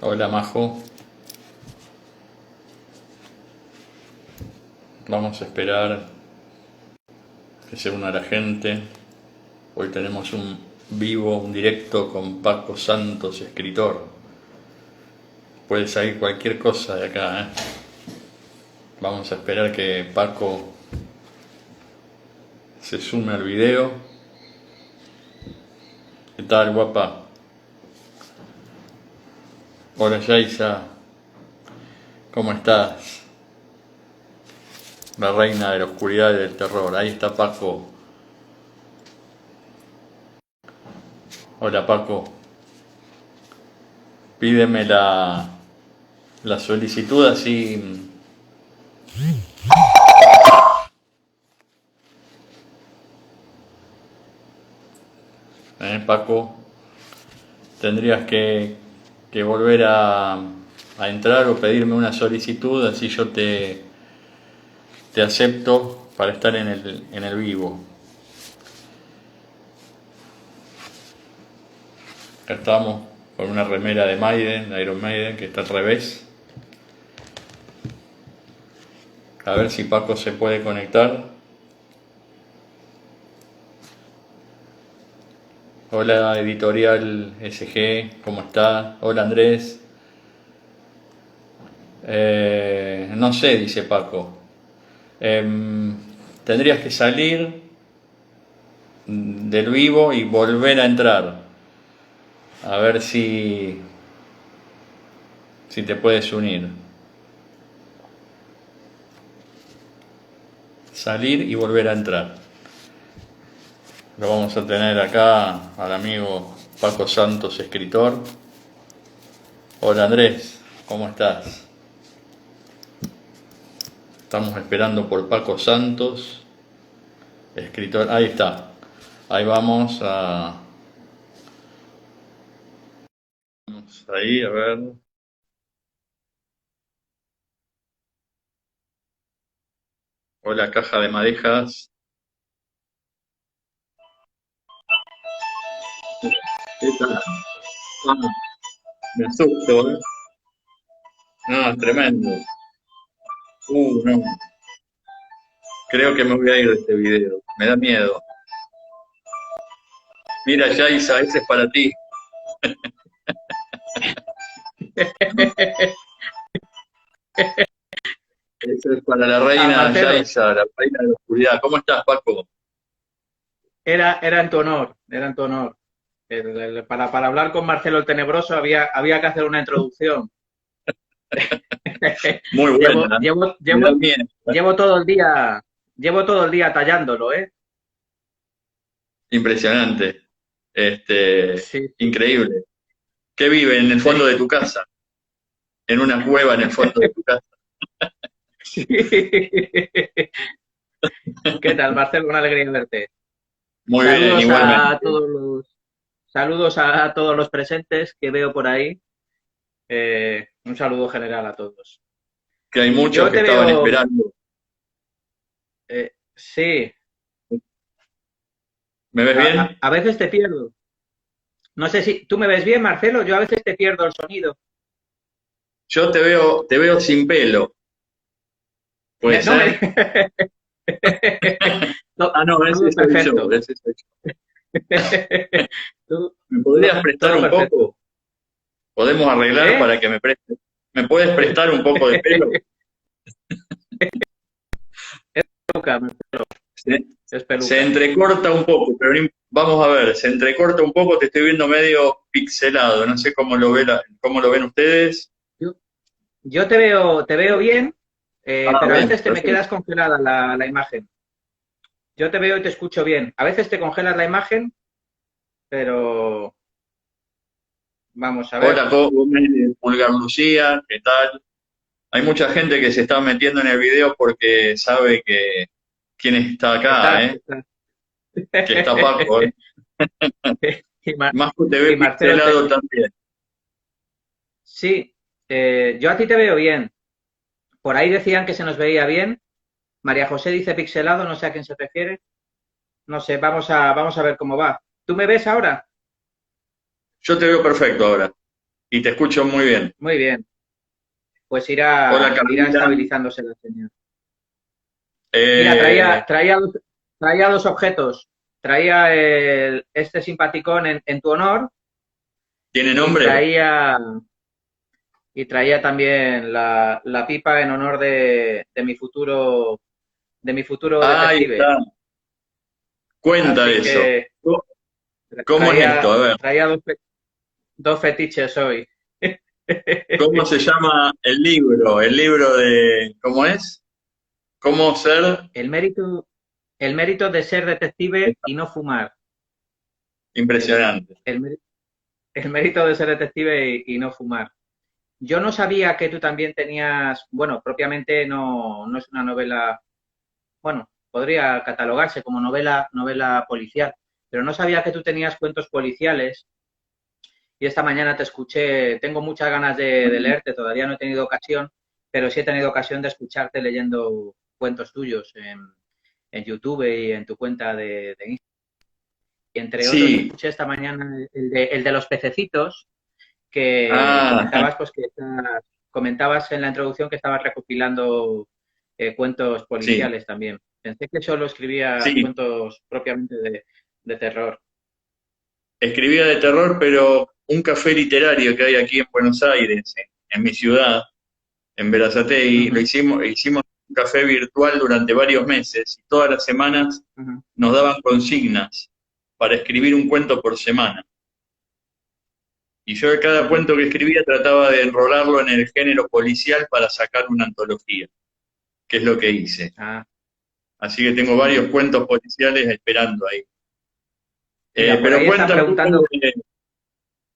Hola Majo, vamos a esperar que se una la gente. Hoy tenemos un vivo, un directo con Paco Santos, escritor. Puede salir cualquier cosa de acá, ¿eh? Vamos a esperar que Paco se sume al video. ¿Qué tal, guapa? Hola Yaisa, ¿cómo estás? La reina de la oscuridad y del terror. Ahí está Paco. Hola Paco, pídeme la solicitud así. Paco, tendrías que volver a entrar o pedirme una solicitud, así yo te acepto para estar en el vivo. Acá estamos con una remera de Maiden, de Iron Maiden, que está al revés. A ver si Paco se puede conectar. Hola Editorial SG, ¿cómo está? Hola Andrés. No sé, dice Paco. Tendrías que salir del vivo y volver a entrar. A ver si te puedes unir. Salir y volver a entrar. Lo vamos a tener acá al amigo Paco Santos, escritor. Hola Andrés, ¿cómo estás? Estamos esperando por Paco Santos, escritor. Ahí está. Ahí vamos a... Vamos ahí, a ver. Hola caja de madejas. ¿Qué tal? Ah, me asusto, ¿eh? No, es tremendo. No. Creo que me voy a ir de este video. Me da miedo. Mira, Yaisa, ese es para ti. Ese es para la Ah, reina Marcelo, Yaisa, la reina de la oscuridad. ¿Cómo estás, Paco? era en tu honor, era en tu honor. Para hablar con Marcelo el Tenebroso había que hacer una introducción. Muy Llevo, buena. llevo, Me da llevo, miedo. llevo todo el día tallándolo, ¿eh? Impresionante. Sí, sí, Increíble. ¿Qué vive en el sí. fondo de tu casa? En una cueva en el fondo de tu casa. Sí. ¿Qué tal, Marcelo? Una alegría verte. Muy bien, Saludos a igualmente. todos los, saludos a todos los presentes que veo por ahí. Un saludo general a todos. Que hay muchos Yo que te estaban veo, esperando. sí, ¿Me ves bien? a veces te pierdo. No sé si tú me ves bien, Marcelo. Yo a veces te pierdo el sonido. Yo te veo sin pelo. ¿Puede No me. ser? No, Ah, no, ese todo soy yo, perfecto. ese soy yo. Todo, ¿Me podrías prestar todo un perfecto. poco? ¿Podemos arreglar ¿Eh? para que me prestes? ¿Me puedes prestar un poco de pelo? Peluca, Se, es se peluca. entrecorta un poco, pero vamos a ver, se entrecorta un poco, te estoy viendo medio pixelado, no sé cómo cómo lo ven ustedes. Yo, yo te veo bien, Ah, pero a bien, veces te me perfecto. quedas congelada la imagen. Yo te veo y te escucho bien. A veces te congelas la imagen, pero vamos a ver. Hola, Pulgar Lucía, ¿qué tal? Hay mucha gente que se está metiendo en el video porque sabe que quién está acá, Estás, ¿eh? estás. Que está Paco, ¿eh? Y, Mar- Masco te ve y Marcelo, pixelado también. sí, yo a ti te veo bien. Por ahí decían que se nos veía bien. María José dice pixelado, no sé a quién se refiere. No sé, vamos a ver cómo va. ¿Tú me ves ahora? Yo te veo perfecto ahora. y te escucho muy bien. Muy bien, pues Hola, irá Carlita. estabilizándose la señal. Mira, Eh, traía dos objetos. Traía este simpaticón en tu honor ¿Tiene y nombre? traía también la pipa en honor de mi futuro Ahí detective. está. Cuenta Así eso. que ¿Cómo es esto? A ver, traía dos fetiches hoy. ¿cómo se llama el libro? El libro de, ¿cómo es? ¿Cómo ser? El mérito, el mérito de ser detective y no fumar. Impresionante. El, mé- el mérito de ser detective y no fumar. Yo no sabía que tú también tenías, bueno, propiamente no es una novela, bueno, podría catalogarse como novela policial, pero no sabía que tú tenías cuentos policiales y esta mañana te escuché, tengo muchas ganas de leerte, todavía no he tenido ocasión, pero sí he tenido ocasión de escucharte leyendo cuentos tuyos en YouTube y en tu cuenta de Instagram. Y entre otros Sí. escuché esta mañana el de los pececitos, que Ah, comentabas en la introducción que estabas recopilando cuentos sí, policiales también. Pensé que solo escribías sí. cuentos propiamente de terror. Escribía de terror, pero un café literario que hay aquí en Buenos Aires, en mi ciudad, en Berazategui, Ujú, hicimos un café virtual durante varios meses y todas las semanas ujú, nos daban consignas para escribir un cuento por semana. Y yo de cada ujú. cuento que escribía trataba de enrolarlo en el género policial para sacar una antología, que es lo que hice. Ah, Así que tengo ujú. varios cuentos policiales esperando ahí. Mira, Pero cuenta un poco de...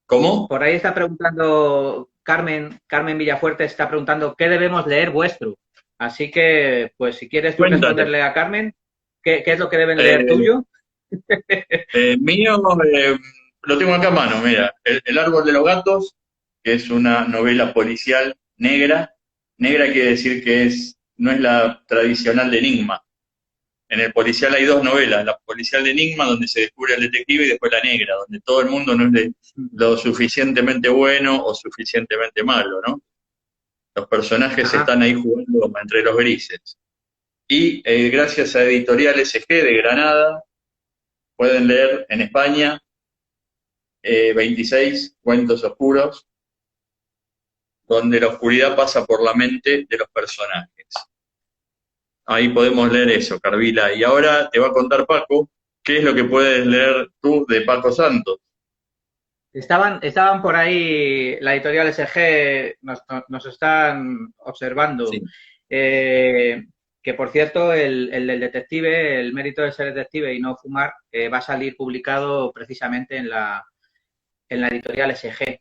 ¿Cómo? por ahí está preguntando Carmen Villafuerte está preguntando qué debemos leer vuestro. Así que, pues si quieres tú Cuéntate. responderle a Carmen, ¿qué es lo que deben leer Eh, tuyo? Mío, lo tengo acá a mano, mira. El árbol de los gatos, que es una novela policial negra. Negra quiere decir que no es la tradicional de Enigma. En el policial hay dos novelas, la policial de Enigma, donde se descubre al detective, y después la negra, donde todo el mundo no es lo suficientemente bueno o suficientemente malo, ¿no? Los personajes Ajá. están ahí jugando entre los grises. Y gracias a Editorial SG de Granada, pueden leer en España 26 cuentos oscuros, donde la oscuridad pasa por la mente de los personajes. Ahí podemos leer eso, Carvila. Y ahora te va a contar Paco, qué es lo que puedes leer tú de Paco Santos. Estaban por ahí, la editorial SG nos están observando. Sí. Eh, que por cierto, el del detective, el mérito de ser detective y no fumar, va a salir publicado precisamente en la editorial SG.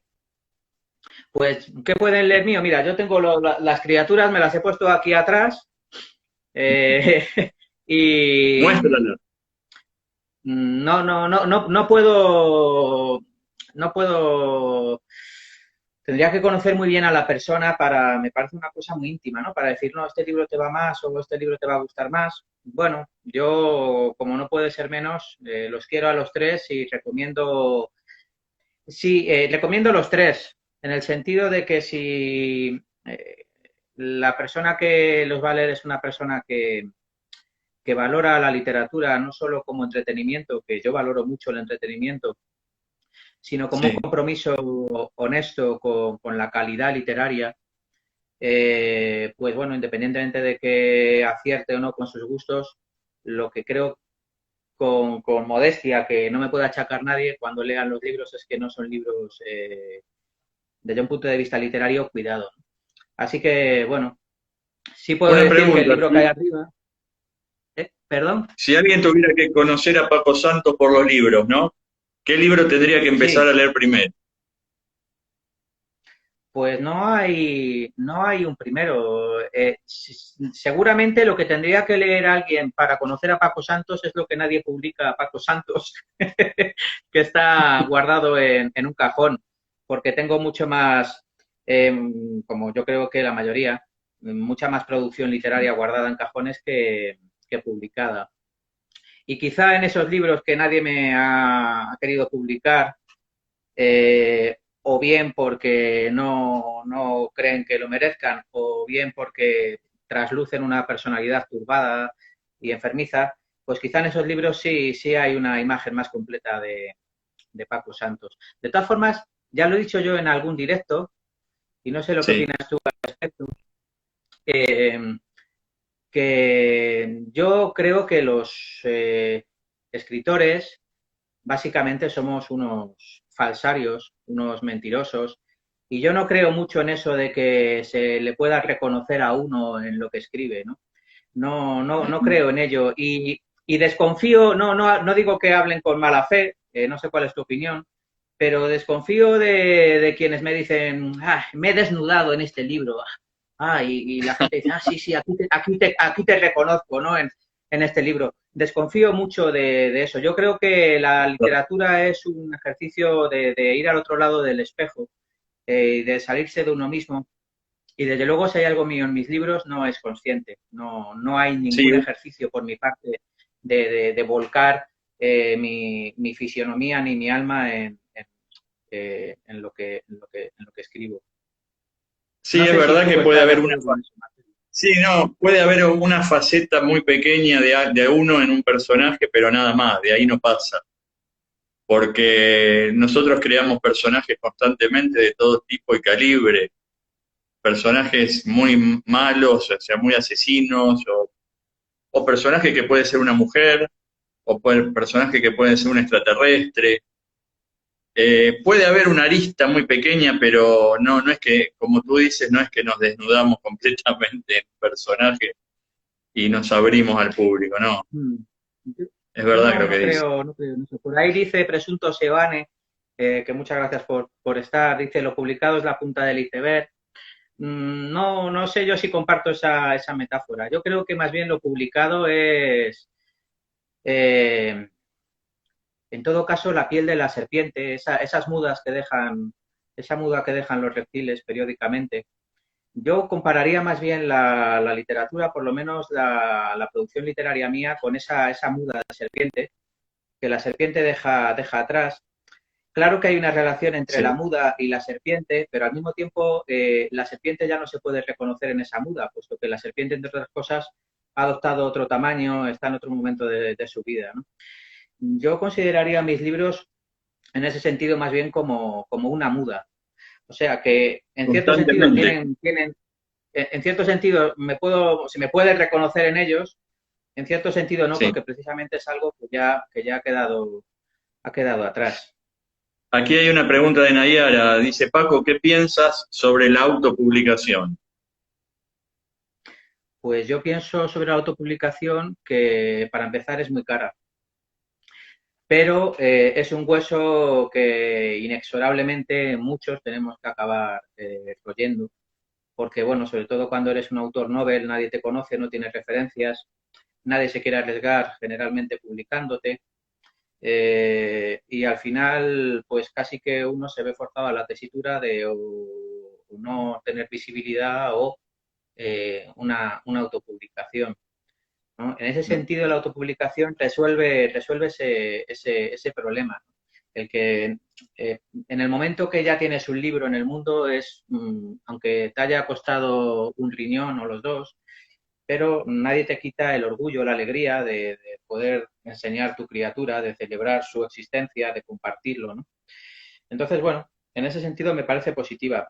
Pues, ¿qué pueden leer mío? Mira, yo tengo las criaturas, me las he puesto aquí atrás. eh, y Muéstralo. no puedo, no puedo, tendría que conocer muy bien a la persona me parece una cosa muy íntima, ¿no? Para decir, no, este libro te va más o este libro te va a gustar más. Bueno, yo, como no puede ser menos, los quiero a los tres y recomiendo los tres, en el sentido de que si la persona que los va a leer es una persona que valora la literatura no solo como entretenimiento, que yo valoro mucho el entretenimiento, sino como un Sí. compromiso honesto con la calidad literaria, pues bueno, independientemente de que acierte o no con sus gustos, lo que creo con modestia, que no me puede achacar nadie cuando lean los libros, es que no son libros, desde un punto de vista literario, cuidado. Así que, bueno, sí puedo Una decir que el pregunta, libro que hay arriba, perdón, si alguien tuviera que conocer a Paco Santos por los libros, ¿no? ¿Qué libro tendría que empezar sí, a leer primero? pues no hay un primero. Seguramente lo que tendría que leer alguien para conocer a Paco Santos es lo que nadie publica a Paco Santos, que está guardado en un cajón, porque tengo mucho más, como yo creo que la mayoría, mucha más producción literaria guardada en cajones que publicada. Y quizá en esos libros que nadie me ha querido publicar, o bien porque no creen que lo merezcan, o bien porque traslucen una personalidad turbada y enfermiza, pues quizá en esos libros sí hay una imagen más completa de Paco Santos. De todas formas, ya lo he dicho yo en algún directo, y no sé lo que Sí, opinas tú al respecto, eh, que yo creo que los escritores básicamente somos unos falsarios, unos mentirosos, y yo no creo mucho en eso de que se le pueda reconocer a uno en lo que escribe, ¿no? No creo en ello y desconfío, no digo que hablen con mala fe, no sé cuál es tu opinión, pero desconfío de quienes me dicen, ah, me he desnudado en este libro, y la gente dice, sí, sí, aquí te reconozco, ¿no? En este libro. Desconfío mucho de eso. Yo creo que la literatura es un ejercicio de ir al otro lado del espejo, de salirse de uno mismo. Y desde luego, si hay algo mío en mis libros, no es consciente. No hay ningún sí, ejercicio por mi parte de volcar mi fisionomía ni mi alma en lo que escribo. sí, No es sé si verdad tú que puede estás de haber acuerdo con eso, Martín. sí, no, puede haber una faceta muy pequeña de uno en un personaje, pero nada más, de ahí no pasa. Porque nosotros creamos personajes constantemente de todo tipo y calibre, personajes muy malos, o sea, muy asesinos, o personajes que puede ser una mujer, o personaje que puede ser un extraterrestre. Puede haber una arista muy pequeña, pero no es que, como tú dices, no es que nos desnudamos completamente en un personaje y nos abrimos al público, no. Mm. Es Yo verdad no, lo que no dices. creo, no creo en eso. Por ahí dice Presunto Sebane, que muchas gracias por estar, dice, lo publicado es la punta del iceberg. No sé yo si comparto esa metáfora. Yo creo que más bien lo publicado es, eh, en todo caso, la piel de la serpiente, esas mudas que dejan, esa muda que dejan los reptiles periódicamente. Yo compararía más bien la literatura, por lo menos la producción literaria mía, con esa muda de serpiente, que la serpiente deja atrás. Claro que hay una relación entre la Sí, muda y la serpiente, pero al mismo tiempo la serpiente ya no se puede reconocer en esa muda, puesto que la serpiente, entre otras cosas, ha adoptado otro tamaño, está en otro momento de su vida, ¿no? Yo consideraría mis libros en ese sentido más bien como una muda. O sea que en cierto sentido constantemente. en cierto sentido se me puede reconocer en ellos, en cierto sentido no, Sí. porque precisamente es algo que ya ha quedado atrás. Aquí hay una pregunta de Nayara. Dice, Paco, ¿qué piensas sobre la autopublicación? Pues yo pienso sobre la autopublicación que para empezar es muy cara, pero es un hueso que inexorablemente muchos tenemos que acabar royendo, porque bueno, sobre todo cuando eres un autor novel, nadie te conoce, no tienes referencias, nadie se quiere arriesgar generalmente publicándote, y al final pues casi que uno se ve forzado a la tesitura de o no tener visibilidad o una autopublicación. ¿No? En ese sentido, la autopublicación resuelve ese problema. El que en el momento que ya tienes un libro en el mundo es, aunque te haya costado un riñón o los dos, pero nadie te quita el orgullo, la alegría de poder enseñar tu criatura, de celebrar su existencia, de compartirlo, ¿no? Entonces, bueno, en ese sentido me parece positiva.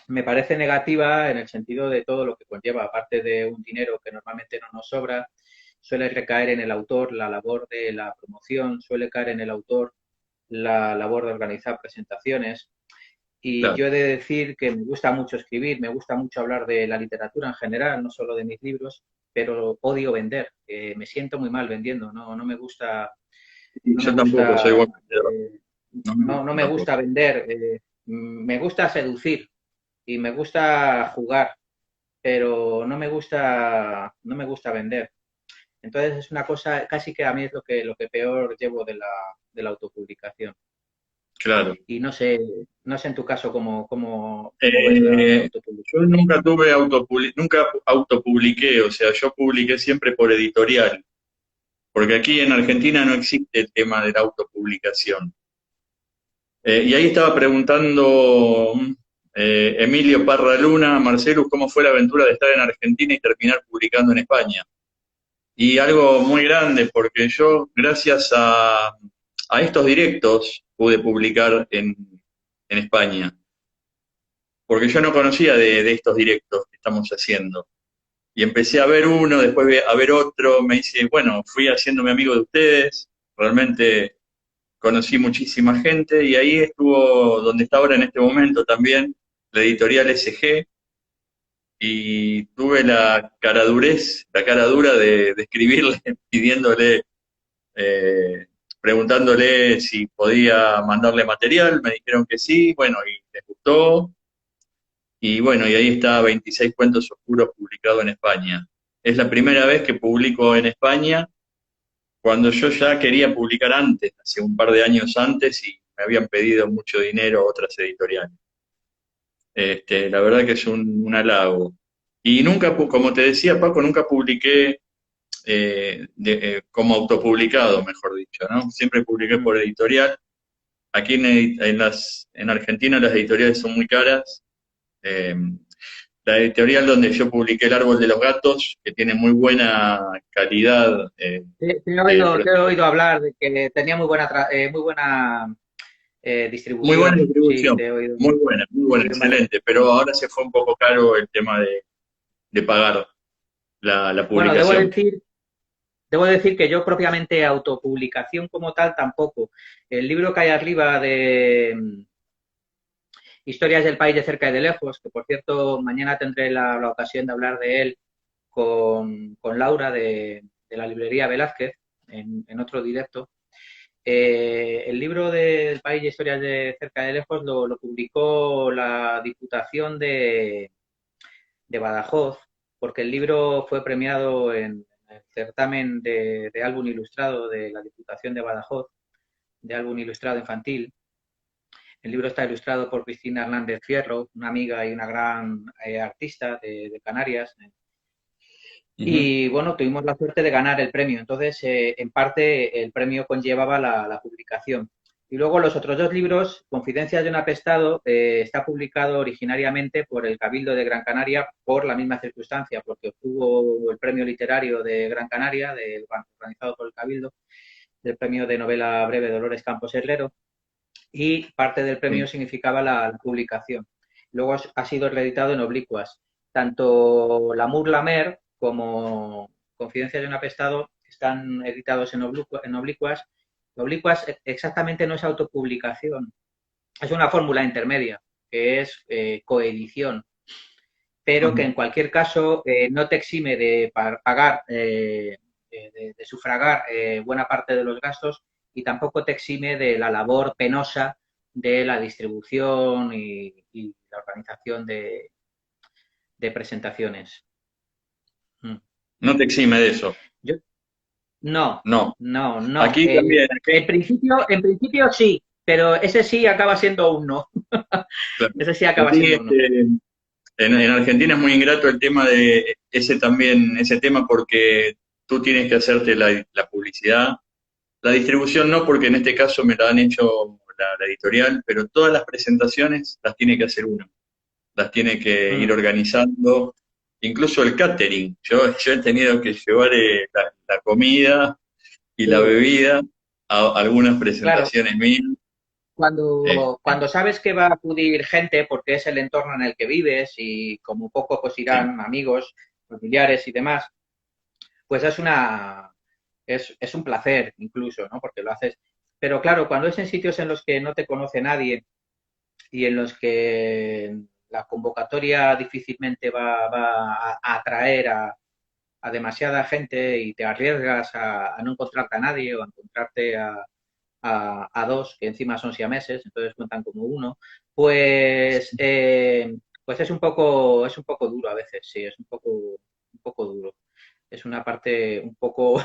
Me parece negativa en el sentido de todo lo que conlleva, aparte de un dinero que normalmente no nos sobra, suele recaer en el autor la labor de la promoción, suele caer en el autor la labor de organizar presentaciones. Y Claro. yo he de decir que me gusta mucho escribir, me gusta mucho hablar de la literatura en general, no solo de mis libros, pero odio vender. Me siento muy mal vendiendo, no me gusta, Y no me yo tampoco soy gusta, buen vendedor. eh, No me no gusta me tampoco. gusta vender. Me gusta seducir y me gusta jugar, pero no me gusta vender. Entonces es una cosa, casi que a mí es lo que peor llevo de la autopublicación. Claro. Y no sé en tu caso cómo ves la Eh, yo autopublicación. nunca tuve nunca autopubliqué, o sea, yo publiqué siempre por editorial, porque aquí en Argentina no existe el tema de la autopublicación. Y ahí estaba preguntando Emilio Parra Luna, Marcelus, ¿cómo fue la aventura de estar en Argentina y terminar publicando en España? Y algo muy grande, porque yo, gracias a estos directos, pude publicar en España, porque yo no conocía de estos directos que estamos haciendo. Y empecé a ver uno, después a ver otro, me dice, bueno, fui haciéndome amigo de ustedes, realmente conocí muchísima gente y ahí estuvo donde está ahora en este momento también, la editorial SG, y tuve la cara dura de escribirle, pidiéndole, eh, preguntándole si podía mandarle material, me dijeron que sí, bueno, y les gustó, y bueno, y ahí está 26 cuentos oscuros publicado en España. Es la primera vez que publico en España, cuando yo ya quería publicar antes, hace un par de años antes, y me habían pedido mucho dinero otras editoriales. La verdad que es un halago. Y nunca, como te decía Paco, nunca publiqué como autopublicado, mejor dicho, ¿no? Siempre publiqué Mm. por editorial. Aquí en Argentina las editoriales son muy caras. Eh, la editorial donde yo publiqué El Árbol de los Gatos, que tiene muy buena calidad de, Te he oído hablar de que tenía muy buena muy buena distribución. Sí, distribución, muy te he buena, oído en varias. excelente, pero ahora se fue un poco caro el tema de pagar la Bueno, publicación. debo decir que yo propiamente autopublicación como tal tampoco. El libro que hay arriba de Historias del país de cerca y de lejos, que por cierto mañana tendré la ocasión de hablar de él con Laura de la librería Velázquez en otro directo. El libro del país de historias de cerca y de lejos lo publicó la Diputación de Badajoz, porque el libro fue premiado en el certamen de álbum ilustrado de la Diputación de Badajoz, de álbum ilustrado infantil. El libro está ilustrado por Cristina Hernández Fierro, una amiga y una gran artista de Canarias. Ujú. Y bueno, tuvimos la suerte de ganar el premio. Entonces, en parte, el premio conllevaba la publicación. Y luego los otros dos libros, Confidencias de un apestado, está publicado originariamente por el Cabildo de Gran Canaria por la misma circunstancia, porque obtuvo el premio literario de Gran Canaria, organizado por el Cabildo, del premio de novela breve Dolores Campos Herrero, y parte del premio Sí. significaba la publicación. Luego ha sido reeditado en oblicuas. Tanto L'amour la mer como Confidencias de un apestado están editados en oblicuas. Oblicuas exactamente no es autopublicación, es una fórmula intermedia, que es coedición, pero que Ujú. en cualquier caso no te exime de pagar, de sufragar buena parte de los gastos y tampoco te exime de la labor penosa de la distribución y la organización de presentaciones. Mm. No te exime de eso. Yo, no, No. no, no. Aquí también, En principio sí, pero ese sí acaba siendo un no. claro. Ese sí acaba Aquí siendo un no. en Argentina es muy ingrato el tema de ese también, ese tema porque tú tienes que hacerte la publicidad, la distribución no, porque en este caso me la han hecho la editorial, pero todas las presentaciones las tiene que hacer uno, las tiene que ir Mm, organizando, incluso el catering. Yo he tenido que llevar la comida y la sí, bebida a algunas claro. presentaciones mías. Eh, Cuando sabes que va a acudir gente, porque es el entorno en el que vives y como poco pues sí, irán amigos, familiares y demás, pues es un placer incluso, ¿no? Porque lo haces. Pero claro, cuando es en sitios en los que no te conoce nadie y en los que la convocatoria difícilmente va a atraer a demasiada gente y te arriesgas a no encontrarte a nadie o a encontrarte a dos, que encima son siameses, entonces cuentan como uno, pues, pues es un poco duro a veces, sí, un poco duro. Es una parte sí, un poco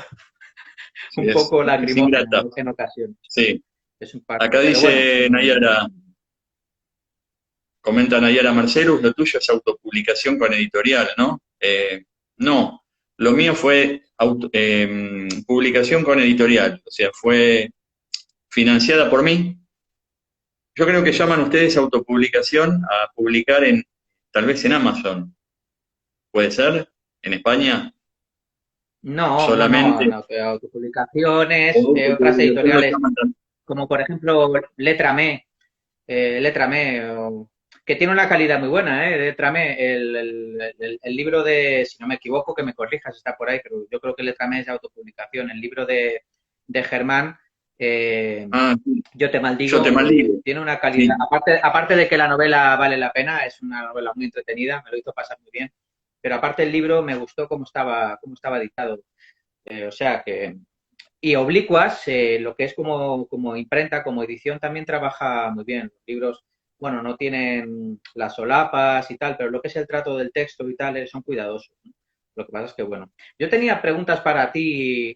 es lacrimógena ingrata. en ocasiones. Sí. Es un Acá parte, pero bueno. dice Nayara, comenta Nayara Marcelus, lo tuyo es autopublicación con editorial, ¿no? No, lo mío fue publicación con editorial, o sea, fue financiada por mí, yo creo que llaman ustedes autopublicación a publicar tal vez en Amazon. ¿Puede ser? ¿En España? Solamente. No, que autopublicaciones, otras Ustedes lo editoriales, llaman como por ejemplo Letra Me, que tiene una calidad muy buena, Letra Me, el libro de, si no me equivoco, que me corrijas, está por ahí, pero yo creo que Letra Me es de autopublicación, el libro de Germán, eh, sí. Yo te Yo te maldigo, maldigo. tiene una calidad, Sí. aparte de que la novela vale la pena, es una novela muy entretenida, me lo hizo pasar muy bien, pero aparte el libro me gustó cómo estaba dictado. O sea que, y Oblicuas, lo que es como imprenta, como edición, también trabaja muy bien. Los libros, bueno, no tienen las solapas y tal, pero lo que es el trato del texto y tal, son cuidadosos, ¿no? Lo que pasa es que, bueno, yo tenía preguntas para ti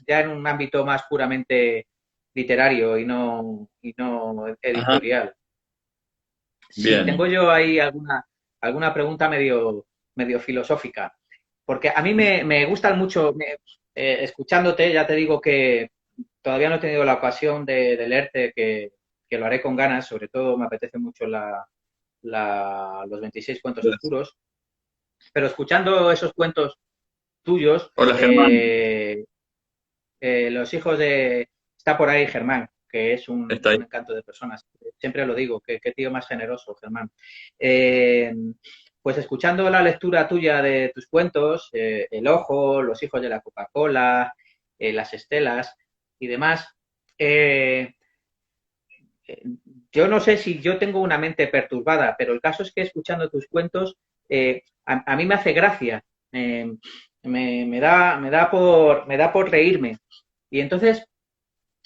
ya en un ámbito más puramente literario y no Ajá. editorial. Sí, tengo Bien. yo ahí alguna pregunta medio filosófica, porque a mí me gustan mucho, escuchándote, ya te digo que todavía no he tenido la ocasión de leerte, que lo haré con ganas, sobre todo me apetece mucho los 26 cuentos oscuros, pero escuchando esos cuentos tuyos, Hola, Germán. los hijos de... Está por ahí Germán, que es Está un ahí. encanto de personas. Siempre lo digo, qué tío más generoso, Germán. Eh, pues escuchando la lectura tuya de tus cuentos, El Ojo, Los hijos de la Coca-Cola, Las Estelas y demás, eh, yo no sé si yo tengo una mente perturbada, pero el caso es que escuchando tus cuentos, a mí me hace gracia, me da por reírme. Y entonces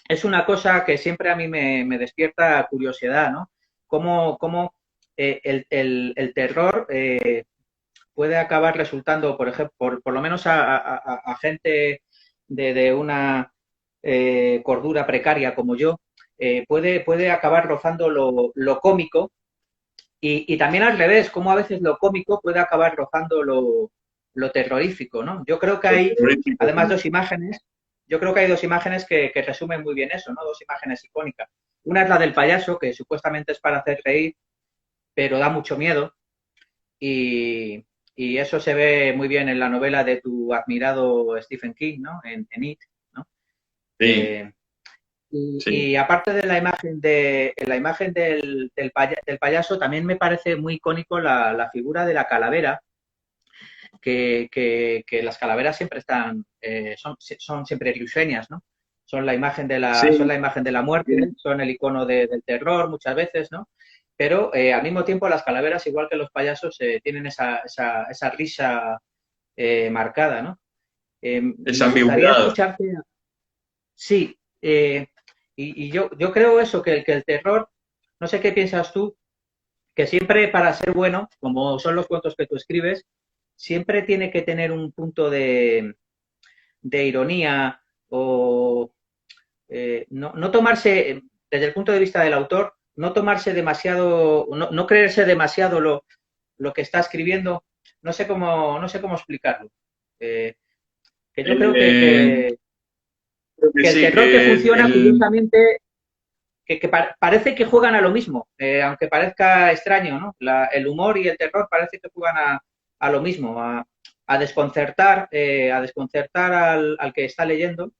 es una cosa que siempre a mí me despierta curiosidad, ¿no? Cómo el terror puede acabar resultando, por ejemplo, por lo menos a gente de una cordura precaria como yo, puede acabar rozando lo cómico y también al revés, como a veces lo cómico puede acabar rozando lo terrorífico, ¿no? Yo creo que hay, además, dos imágenes, yo creo que hay dos imágenes que resumen muy bien eso, ¿no? Dos imágenes icónicas. Una es la del payaso, que supuestamente es para hacer reír, pero da mucho miedo, y, y eso se ve muy bien en la novela de tu admirado Stephen King, ¿no? En It, ¿no? Sí, Eh, sí. y aparte de la imagen del payaso, también me parece muy icónico la figura de la calavera, que las calaveras siempre están, son siempre risueñas, ¿no? Son Sí, la imagen de la muerte, son el icono del terror muchas veces, ¿no? Pero al mismo tiempo las calaveras, igual que los payasos, tienen esa risa marcada, ¿no? es Me gustaría ambigüedad. escucharte. Sí, y yo creo eso, que el terror, no sé qué piensas tú, que siempre para ser bueno, como son los cuentos que tú escribes, siempre tiene que tener un punto de ironía o no tomarse, desde el punto de vista del autor, no tomarse demasiado, no creerse demasiado lo que está escribiendo. No sé cómo explicarlo. Eh, que yo creo Eh, Creo que que el sí, terror que que funciona, curiosamente, parece que juegan a lo mismo, aunque parezca extraño, ¿no? El humor y el terror parece que juegan a lo mismo, a desconcertar al que está leyendo,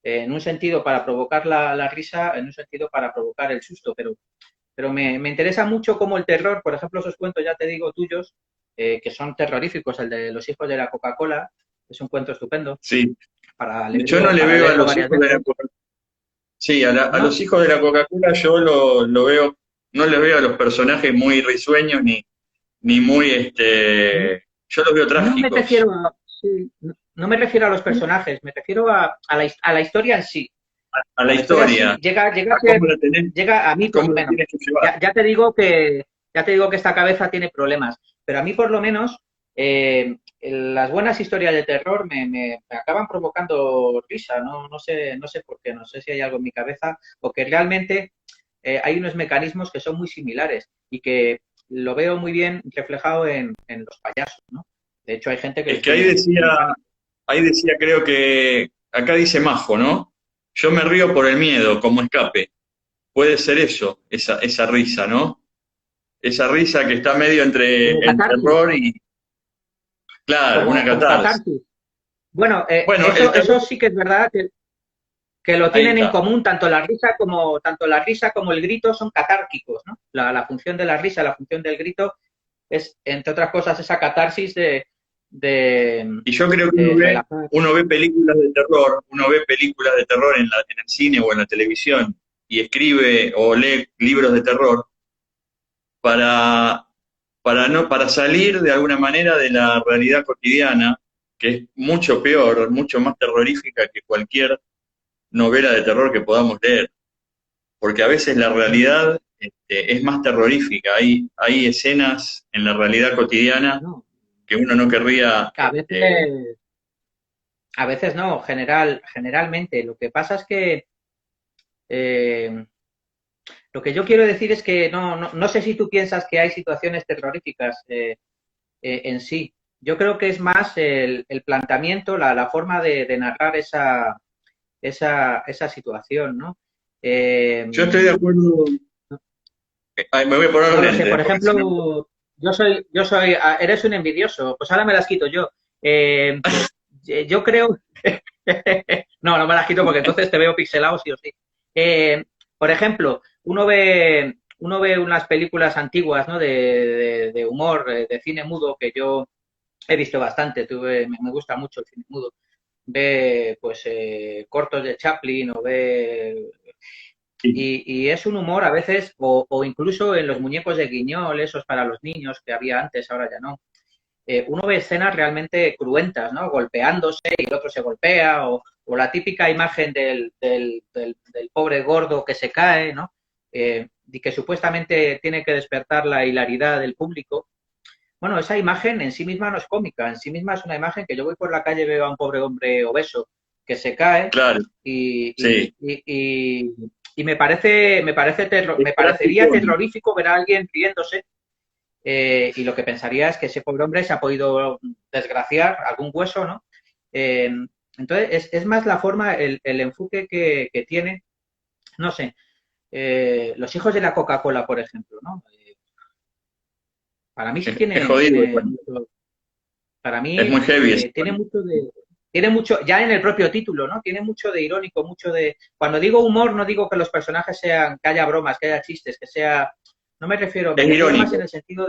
en un sentido para provocar la risa, en un sentido para provocar el susto, pero me interesa mucho cómo el terror, por ejemplo, esos cuentos, ya te digo, tuyos, que son terroríficos, el de los hijos de la Coca-Cola, es un cuento estupendo, sí. Yo no le para veo a leerlo los varias hijos de la veces, Coca-Cola. Sí, a los ¿no? hijos de la Coca-Cola yo lo veo, no les veo a los personajes muy risueños ni muy, yo los veo No me trágicos. refiero a, sí, no me refiero a los personajes, me refiero a la historia en sí. A la A la historia historia, sí llega a a ser, cómo la tenés, llega a mí por cómo lo la menos. tienes que llevar. Ya te digo que esta cabeza tiene problemas, pero a mí por lo menos las buenas historias de terror me acaban provocando risa, no sé por qué, no sé si hay algo en mi cabeza o que realmente hay unos mecanismos que son muy similares y que lo veo muy bien reflejado en los payasos, ¿no? De hecho, hay gente que Es les que tiene pánico. ahí decía, creo que, acá dice Majo, ¿no? Yo me río por el miedo, como escape. puede ser eso, esa risa, ¿no? Esa risa que está medio entre como el catarsis, terror y, claro, una como catarsis. catarsis. Bueno, Bueno, el eso terror, sí que es verdad que lo ahí tienen en está. común, tanto la risa como el grito son catárquicos, ¿no? La función de la risa, la función del grito es, entre otras cosas, esa catarsis de, Y yo creo que de relajar. uno ve películas de terror, uno ve películas de terror en el cine o en la televisión y escribe o lee libros de terror para, para salir de alguna manera de la realidad cotidiana, que es mucho peor, mucho más terrorífica que cualquier novela de terror que podamos leer. Porque a veces la realidad es más terrorífica. Hay escenas en la realidad cotidiana No, que uno no querría. a veces no, generalmente. Lo que pasa es que eh, lo que yo quiero decir es que no sé si tú piensas que hay situaciones terroríficas en sí. Yo creo que es más el planteamiento, la forma de narrar esa situación, ¿no? Eh, Yo estoy de acuerdo. Ay, me voy a poner los no lo sé, por lentes, porque si no. ejemplo, eres un envidioso, pues ahora me las quito yo. Yo creo, no me las quito porque entonces te veo pixelado sí o sí. Eh, por ejemplo, uno ve unas películas antiguas, ¿no? De humor, de cine mudo, que yo he visto bastante, me gusta mucho el cine mudo. Ve, pues, cortos de Chaplin o ve y es un humor a veces, o incluso en los muñecos de Guiñol, esos para los niños que había antes, ahora ya no. Uno ve escenas realmente cruentas, ¿no? Golpeándose y el otro se golpea, o la típica imagen del pobre gordo que se cae, ¿no? Y que supuestamente tiene que despertar la hilaridad del público. Bueno, esa imagen en sí misma no es cómica, en sí misma es una imagen que yo voy por la calle y veo a un pobre hombre obeso que se cae Claro, y, y, sí. y, y, y me Es parecería trágico. terrorífico ver a alguien riéndose y lo que pensaría es que ese pobre hombre se ha podido desgraciar algún hueso, ¿no? Eh, entonces, es más la forma, el enfoque que tiene, no sé, los hijos de la Coca-Cola, por ejemplo, ¿no? Para mí sí Es jodido. tiene mucho, para Es mí muy heavy eso. tiene mucho, ya en el propio título, ¿no? Tiene mucho de irónico, mucho de, cuando digo humor no digo que los personajes sean, que haya bromas, que haya chistes, que sea, no me Es refiero más en irónico. el sentido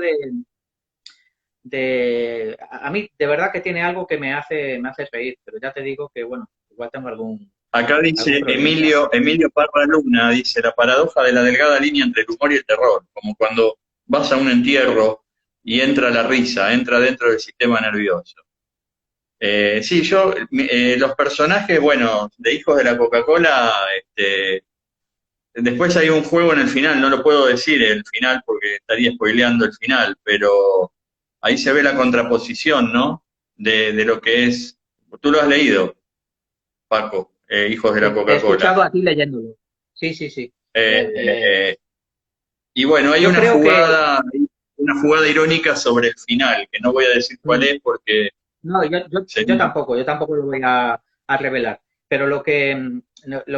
a mí de verdad que tiene algo que me hace reír, pero ya te digo que, bueno, igual tengo Acá algún dice problemilla. Emilio Parra Luna, dice la paradoja de la delgada línea entre el humor y el terror, como cuando vas a un entierro y entra la risa, entra dentro del sistema nervioso. Sí, los personajes, bueno, de Hijos de la Coca-Cola, después hay un juego en el final, no lo puedo decir el final porque estaría spoileando el final, pero ahí se ve la contraposición, ¿no? De lo que es, tú lo has leído, Paco, Hijos de la He Coca-Cola. escuchado a ti leyéndolo. Sí, sí, sí. Eh, Eh, eh, eh, y bueno, hay yo creo que, una jugada irónica sobre el final, que no voy a decir cuál mm, es porque no, sería. yo tampoco lo voy a revelar, pero lo que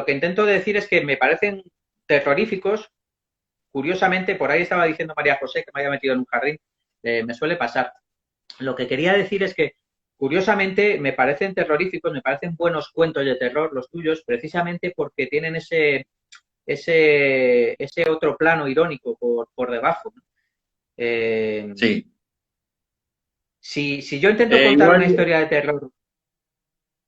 intento decir es que me parecen terroríficos. Curiosamente, por ahí estaba diciendo María José que me había metido en un jardín, me suele pasar. Lo que quería decir es que, curiosamente, me parecen terroríficos, me parecen buenos cuentos de terror los tuyos, precisamente porque tienen ese otro plano irónico por debajo. ¿No? Eh, Sí. si yo intento contar Igual una historia de terror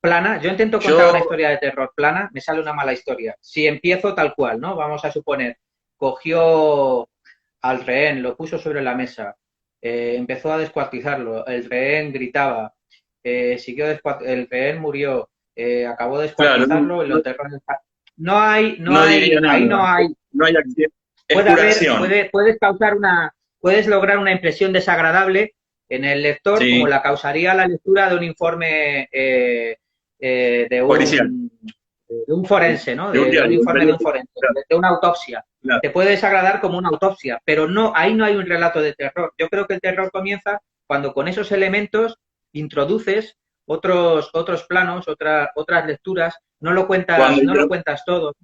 plana, yo intento contar una yo, historia de terror plana, me sale una mala historia. Si empiezo tal cual, ¿no? Vamos a suponer, cogió al rehén, lo puso sobre la mesa, empezó a descuartizarlo, el rehén gritaba, el rehén murió, acabó de claro, descuartizarlo y lo enterró en el no diría ahí nada, no hay, no hay acción, es pura acción. puedes lograr una impresión desagradable en el lector como Sí, la causaría la lectura de un informe policial, de un forense, ¿no? de un De un diario, de un informe de un periódico. forense, Claro, de una autopsia. claro. Te puede desagradar como una autopsia, pero no, ahí no hay un relato de terror. Yo creo que el terror comienza cuando con esos elementos introduces otros planos, otras lecturas, Cuando, no lo cuentas todo.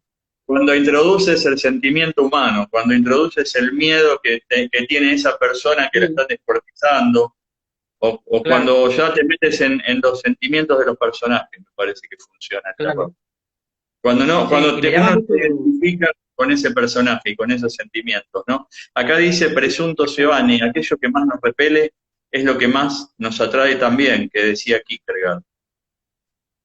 cuando introduces el sentimiento humano, cuando introduces el miedo que tiene esa persona que la Sí, está descuartizando, o claro, cuando ya te metes en los sentimientos de los personajes, me parece que funciona el terror. claro. Cuando no, Sí, y me llama uno mucho. se identifica con ese personaje y con esos sentimientos, ¿no? Acá dice Presunto Exacto. Giovanni, aquello que más nos repele es lo que más nos atrae también, que decía Kierkegaard.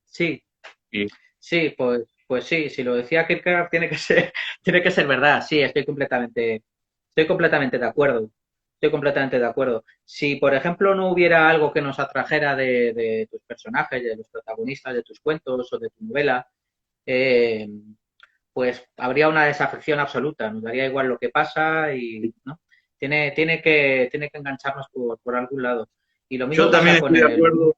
Sí, Y, sí, pues sí, si lo decía Kierkegaard tiene que ser, tiene que ser verdad. Sí, estoy completamente de acuerdo. Estoy completamente de acuerdo. Si, por ejemplo, no hubiera algo que nos atrajera de tus personajes, de los protagonistas, de tus cuentos o de tu novela, eh, pues habría una desafección absoluta. Nos daría igual lo que pasa y, ¿no? Tiene que engancharnos por algún lado. Y lo mismo yo también pasa con el.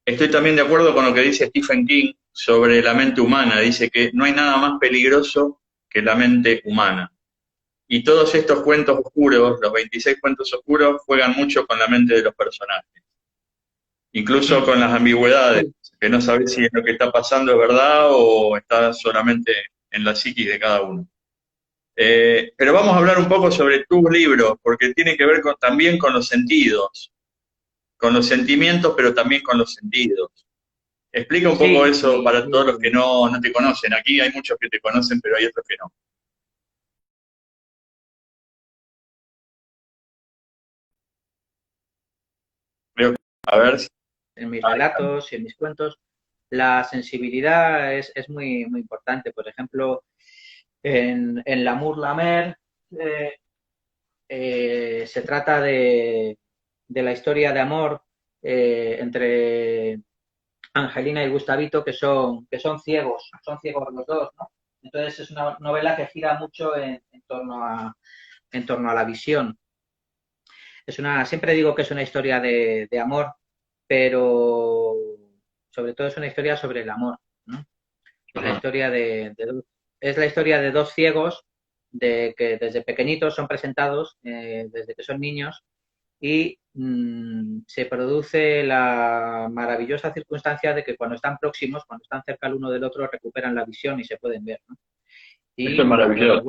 estoy también de acuerdo con lo que dice Stephen King sobre la mente humana. Dice que no hay nada más peligroso que la mente humana. Y todos estos cuentos oscuros, los 26 cuentos oscuros, juegan mucho con la mente de los personajes. Incluso con las ambigüedades, Sí, que no sabes si lo que está pasando es verdad o está solamente en la psiquis de cada uno. Pero vamos a hablar un poco sobre tus libros, porque tiene que ver también con los sentidos, con los sentimientos, pero también con los sentidos. Explica un poco sí, eso para todos los que y no te conocen. Aquí hay muchos que te conocen, pero hay otros que no. Creo que, a ver si... en mis Ahí está. relatos y en mis cuentos, la sensibilidad es muy, muy importante. Por ejemplo, en L'amour, la mer, eh, se trata de la historia de amor entre Angelina y Gustavito, son ciegos los dos, ¿no? Entonces es una novela que gira mucho en torno a la visión. Siempre digo que es una historia de amor, pero sobre todo es una historia sobre el amor, ¿no? Es la Ajá. historia es la historia de dos ciegos que desde pequeñitos son presentados, desde que son niños, y se produce la maravillosa circunstancia de que cuando están próximos, cuando están cerca el uno del otro, recuperan la visión y se pueden ver, ¿no? Eso es Y maravilloso.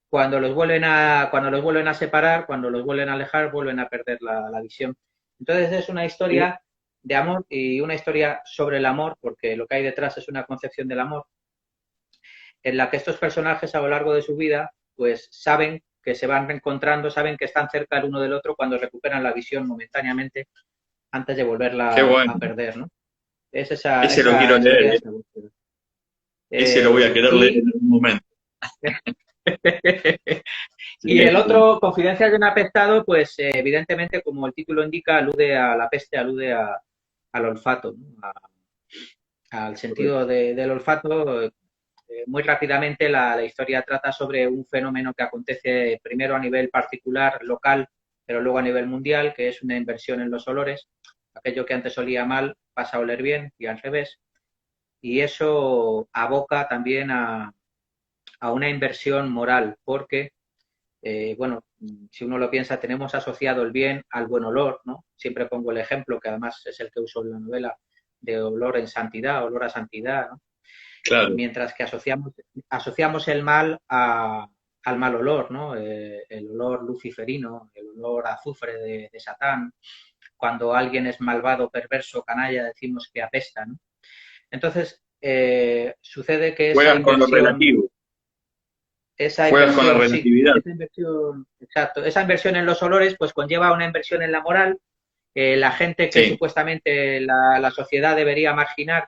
cuando los vuelven a separar, cuando los vuelven a alejar, vuelven a perder la visión. Entonces es una historia de amor y una historia sobre el amor, porque lo que hay detrás es una concepción del amor, en la que estos personajes a lo largo de su vida, pues saben que se van reencontrando, saben que están cerca el uno del otro cuando recuperan la visión momentáneamente antes de Qué volverla bueno. a perder, ¿no? Es esa, Ese lo quiero esa leer, historia, ¿eh? esa búsqueda. Ese lo voy a querer leer Y en algún momento. Y el Sí, otro, Confidencias de un apestado, pues evidentemente, como el título indica, alude a la peste, al olfato, ¿no? Al sentido del olfato. Muy rápidamente la historia trata sobre un fenómeno que acontece primero a nivel particular, local, pero luego a nivel mundial, que es una inversión en los olores. Aquello que antes olía mal pasa a oler bien y al revés. Y eso aboca también a una inversión moral, porque bueno, si uno lo piensa, tenemos asociado el bien al buen olor, ¿no? Siempre pongo el ejemplo, que además es el que uso en la novela, de olor en santidad, olor a santidad, ¿no? claro. Mientras que asociamos el mal al mal olor, ¿no? El olor luciferino, el olor a azufre de Satán. Cuando alguien es malvado, perverso, canalla, decimos que apesta, ¿no? Entonces, sucede que Juegas con lo relativo, juegas con la sí, relatividad. esa inversión, exacto, esa inversión en los olores pues conlleva una inversión en la moral. La gente que Sí, supuestamente la sociedad debería marginar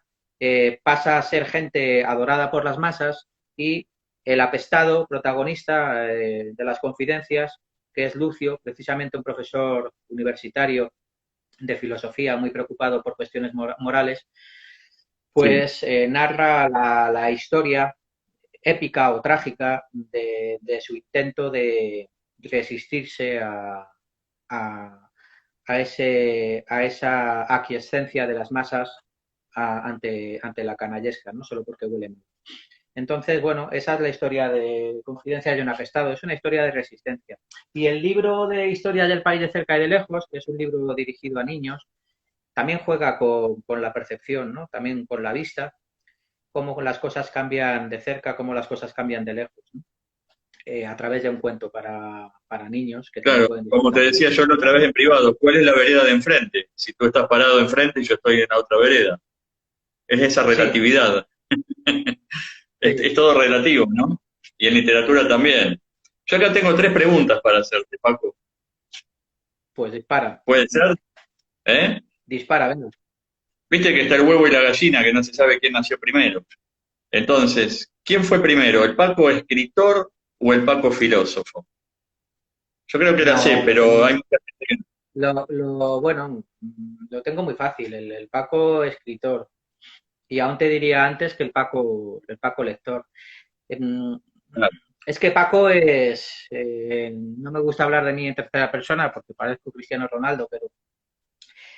pasa a ser gente adorada por las masas y el apestado protagonista de las confidencias, que es Lucio, precisamente un profesor universitario de filosofía muy preocupado por cuestiones morales, sí. pues narra la historia épica o trágica de su intento de resistirse a, a esa aquiescencia de las masas ante la canallesca, no solo porque huele mal. Entonces, bueno, esa es la historia de Confidencias de un apestado, es una historia de resistencia. Y el libro de Historia del País de Cerca y de Lejos, que es un libro dirigido a niños, también juega con la percepción, ¿no? También con la vista, cómo las cosas cambian de cerca, cómo las cosas cambian de lejos, ¿no? A través de un cuento para niños que también Claro, pueden como te disfrutar. decía yo la otra vez en privado, ¿cuál es la vereda de enfrente? Si tú estás parado enfrente y yo estoy en la otra vereda. Es esa Sí, relatividad. Es sí, todo relativo, ¿no? Y en literatura también. Yo acá tengo tres preguntas para hacerte, Paco. pues dispara, ¿Puede ser? ¿Eh? dispara, venga. Viste que está el huevo y la gallina, que no se sabe quién nació primero. Entonces, ¿quién fue primero, el Paco escritor o el Paco filósofo? Yo creo que la sé, No, pero hay mucha gente que no. bueno, lo tengo muy fácil, el Paco escritor. Y aún te diría antes que el Paco lector. Em, Claro. Es que Paco es, no me gusta hablar de mí en tercera persona porque parezco Cristiano Ronaldo, pero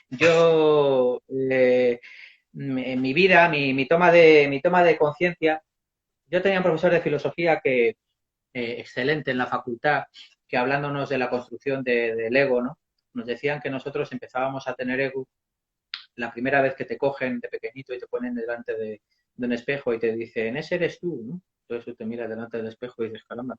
yo, en mi vida, mi toma de conciencia, yo tenía un profesor de filosofía que, excelente en la facultad, que hablándonos de la construcción del ego, ¿no? Nos decían que nosotros empezábamos a tener ego la primera vez que te cogen de pequeñito y te ponen delante de un espejo y te dicen, ese eres tú, ¿no? Entonces tú te miras delante del espejo y dices, caramba.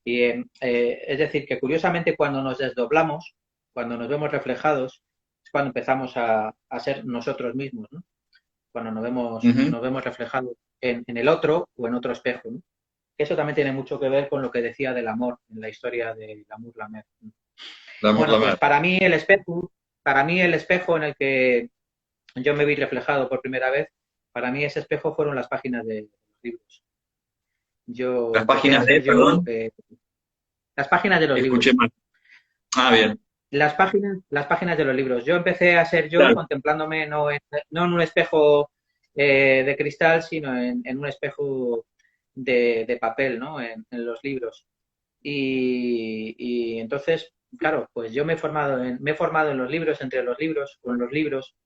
Y es decir, que curiosamente cuando nos desdoblamos, cuando nos vemos reflejados, es cuando empezamos a ser nosotros mismos, ¿no? Cuando Ujú. nos vemos reflejados en el otro o en otro espejo, ¿no? Eso también tiene mucho que ver con lo que decía del amor en la historia de Lamour Lamer. L'amour, Bueno, la pues mer. para mí el espejo en el que yo me vi reflejado por primera vez, para mí ese espejo fueron las páginas de los libros. Yo Las empecé a páginas de, ser yo perdón, las páginas de los escuché libros. mal. Ah, bien. Las páginas de los libros. Yo empecé a ser yo Claro. contemplándome no en un espejo de cristal, sino en un espejo de papel, ¿no? En los libros. Y entonces, claro, pues yo me he formado en los libros, entre los libros, con los libros.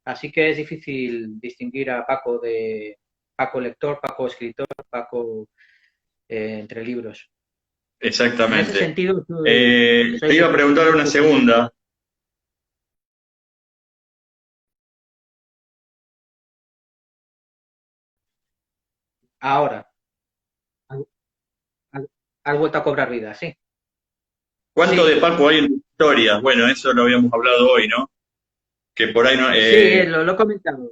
Así que es difícil distinguir a Paco de Paco lector, Paco escritor, Paco entre libros. En ese Exactamente. sentido, soy Te iba a preguntar muy una susceptible. segunda. Ahora, has vuelto a cobrar vida, sí. ¿Cuánto de Sí, Paco hay en tu historia? Bueno, eso lo habíamos hablado hoy, ¿no? Que por ahí no. sí, lo he comentado.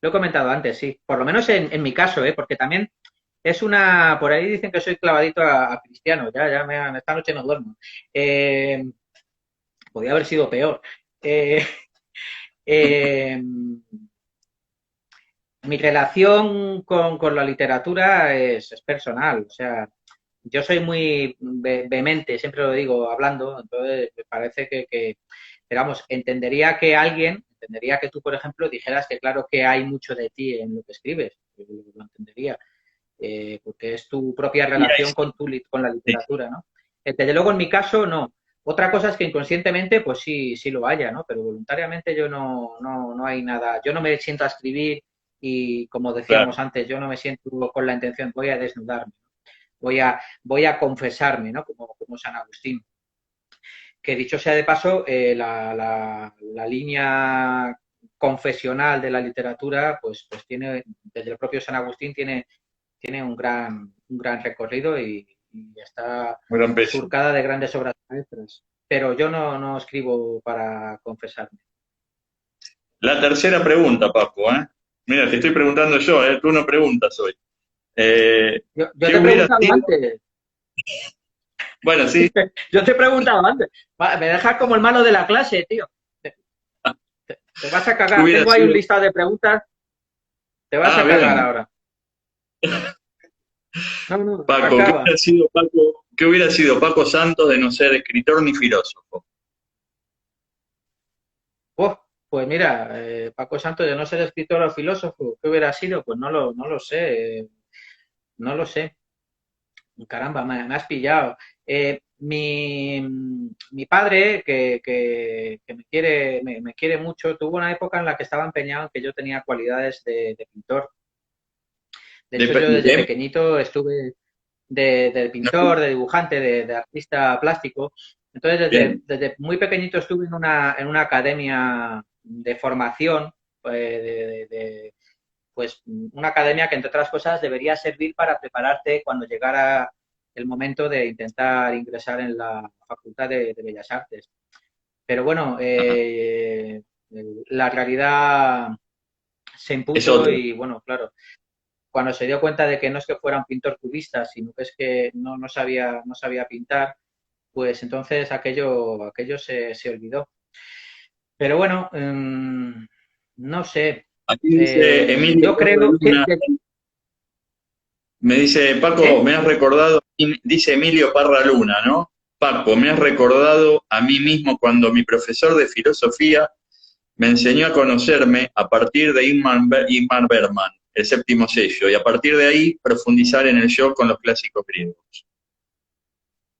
Lo he comentado antes, sí. Por lo menos en mi caso, ¿eh? Porque también es una. Por ahí dicen que soy clavadito a Cristiano. Esta noche no duermo. Eh, Podía haber sido peor. Eh, eh, Mi relación con la literatura es personal. O sea, yo soy muy vehemente, siempre lo digo hablando, entonces me parece pero vamos, entendería que tú, por ejemplo, dijeras que claro que hay mucho de ti en lo que escribes, lo entendería, porque es tu propia Y ahí relación con la sí, literatura, ¿no? Desde luego en mi caso no. Otra cosa es que inconscientemente, pues sí, sí lo haya, ¿no? Pero voluntariamente yo no hay nada, yo no me siento a escribir y como claro. decíamos antes, yo no me siento con la intención, voy a desnudarme, voy a confesarme, ¿no? Como San Agustín. Que dicho sea de paso, la línea confesional de la literatura, pues tiene, desde el propio San Agustín, tiene un gran recorrido y está Un gran peso. surcada de grandes obras maestras. Pero yo no escribo para confesarme. La tercera pregunta, Paco, ¿eh? Mira, te estoy preguntando yo, ¿eh? Tú no preguntas hoy. Yo ¿Qué te he hubiera preguntado sido? antes. Bueno, sí. Yo te he preguntado antes. Me dejas como el malo de la clase, tío. Te vas a ¿Qué cagar. hubiera Tengo ahí un sido? listado de preguntas. Te vas Ah, a cagar bien. ahora. No, Paco, acaba. ¿qué hubiera sido Paco Santos de no ser escritor ni filósofo? Oh, pues mira, Paco Santos, de no ser escritor o filósofo, ¿qué hubiera sido? Pues no lo sé. No lo sé. Caramba, me has pillado. Mi padre, que me quiere mucho, tuvo una época en la que estaba empeñado en que yo tenía cualidades de pintor. De De, hecho, yo desde de- pequeñito estuve de no, pintor, de dibujante, de artista plástico. Entonces, bien. desde muy pequeñito estuve en una academia de formación, pues una academia que, entre otras cosas, debería servir para prepararte cuando llegara el momento de intentar ingresar en la Facultad de Bellas Artes. Pero bueno, la realidad se Es impuso otra. y bueno, claro, cuando se dio cuenta de que no es que fuera un pintor cubista, sino que es que no sabía pintar, pues entonces aquello se olvidó. Pero bueno, no sé. Aquí dice Emilio Yo Parra creo Luna, me dice, Paco, ¿qué? me has recordado, dice Emilio Parra Luna, ¿no? Paco, me has recordado a mí mismo cuando mi profesor de filosofía me enseñó a conocerme a partir de Ingmar Bergman, el séptimo sello, y a partir de ahí profundizar en el yo con los clásicos griegos.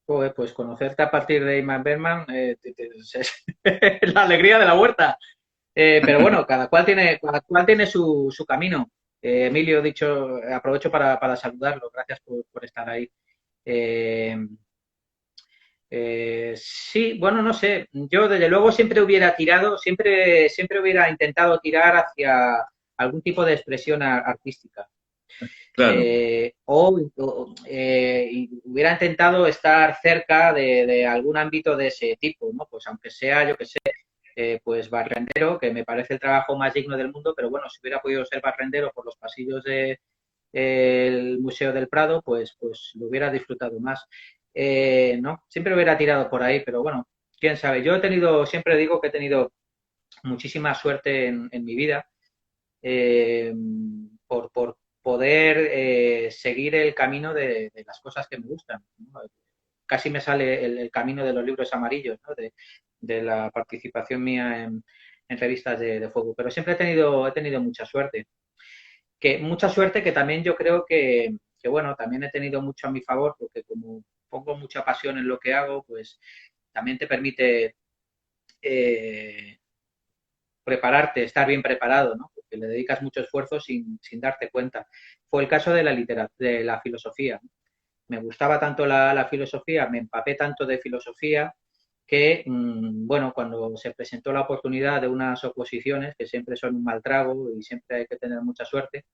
Joder, pues conocerte a partir de Iman Berman es la alegría de la huerta. Pero bueno, cada cual tiene su camino. Emilio, dicho, aprovecho para saludarlo. Gracias por estar ahí. Eh, sí, bueno, no sé. Yo desde luego siempre hubiera tirado, siempre hubiera intentado tirar hacia algún tipo de expresión artística. Claro, Y hubiera intentado estar cerca de algún ámbito de ese tipo, ¿no? Pues aunque sea, yo que sé, pues barrendero, que me parece el trabajo más digno del mundo, pero bueno, si hubiera podido ser barrendero por los pasillos del Museo del Prado, pues lo hubiera disfrutado más. ¿No? Siempre hubiera tirado por ahí, pero bueno, quién sabe. Yo he tenido, siempre digo que he tenido muchísima suerte en mi vida eh, por poder seguir el camino de las cosas que me gustan, ¿no? Casi me sale el camino de los libros amarillos, ¿no? De la participación mía en revistas de fuego. Pero siempre he tenido mucha suerte. Mucha suerte que también yo creo que, bueno, también he tenido mucho a mi favor, porque como pongo mucha pasión en lo que hago, pues también te permite eh, prepararte, estar bien preparado, ¿no? Porque le dedicas mucho esfuerzo sin darte cuenta. Fue el caso de de la filosofía. Me gustaba tanto la filosofía, me empapé tanto de filosofía que, bueno, cuando se presentó la oportunidad de unas oposiciones, que siempre son un mal trago y siempre hay que tener mucha suerte,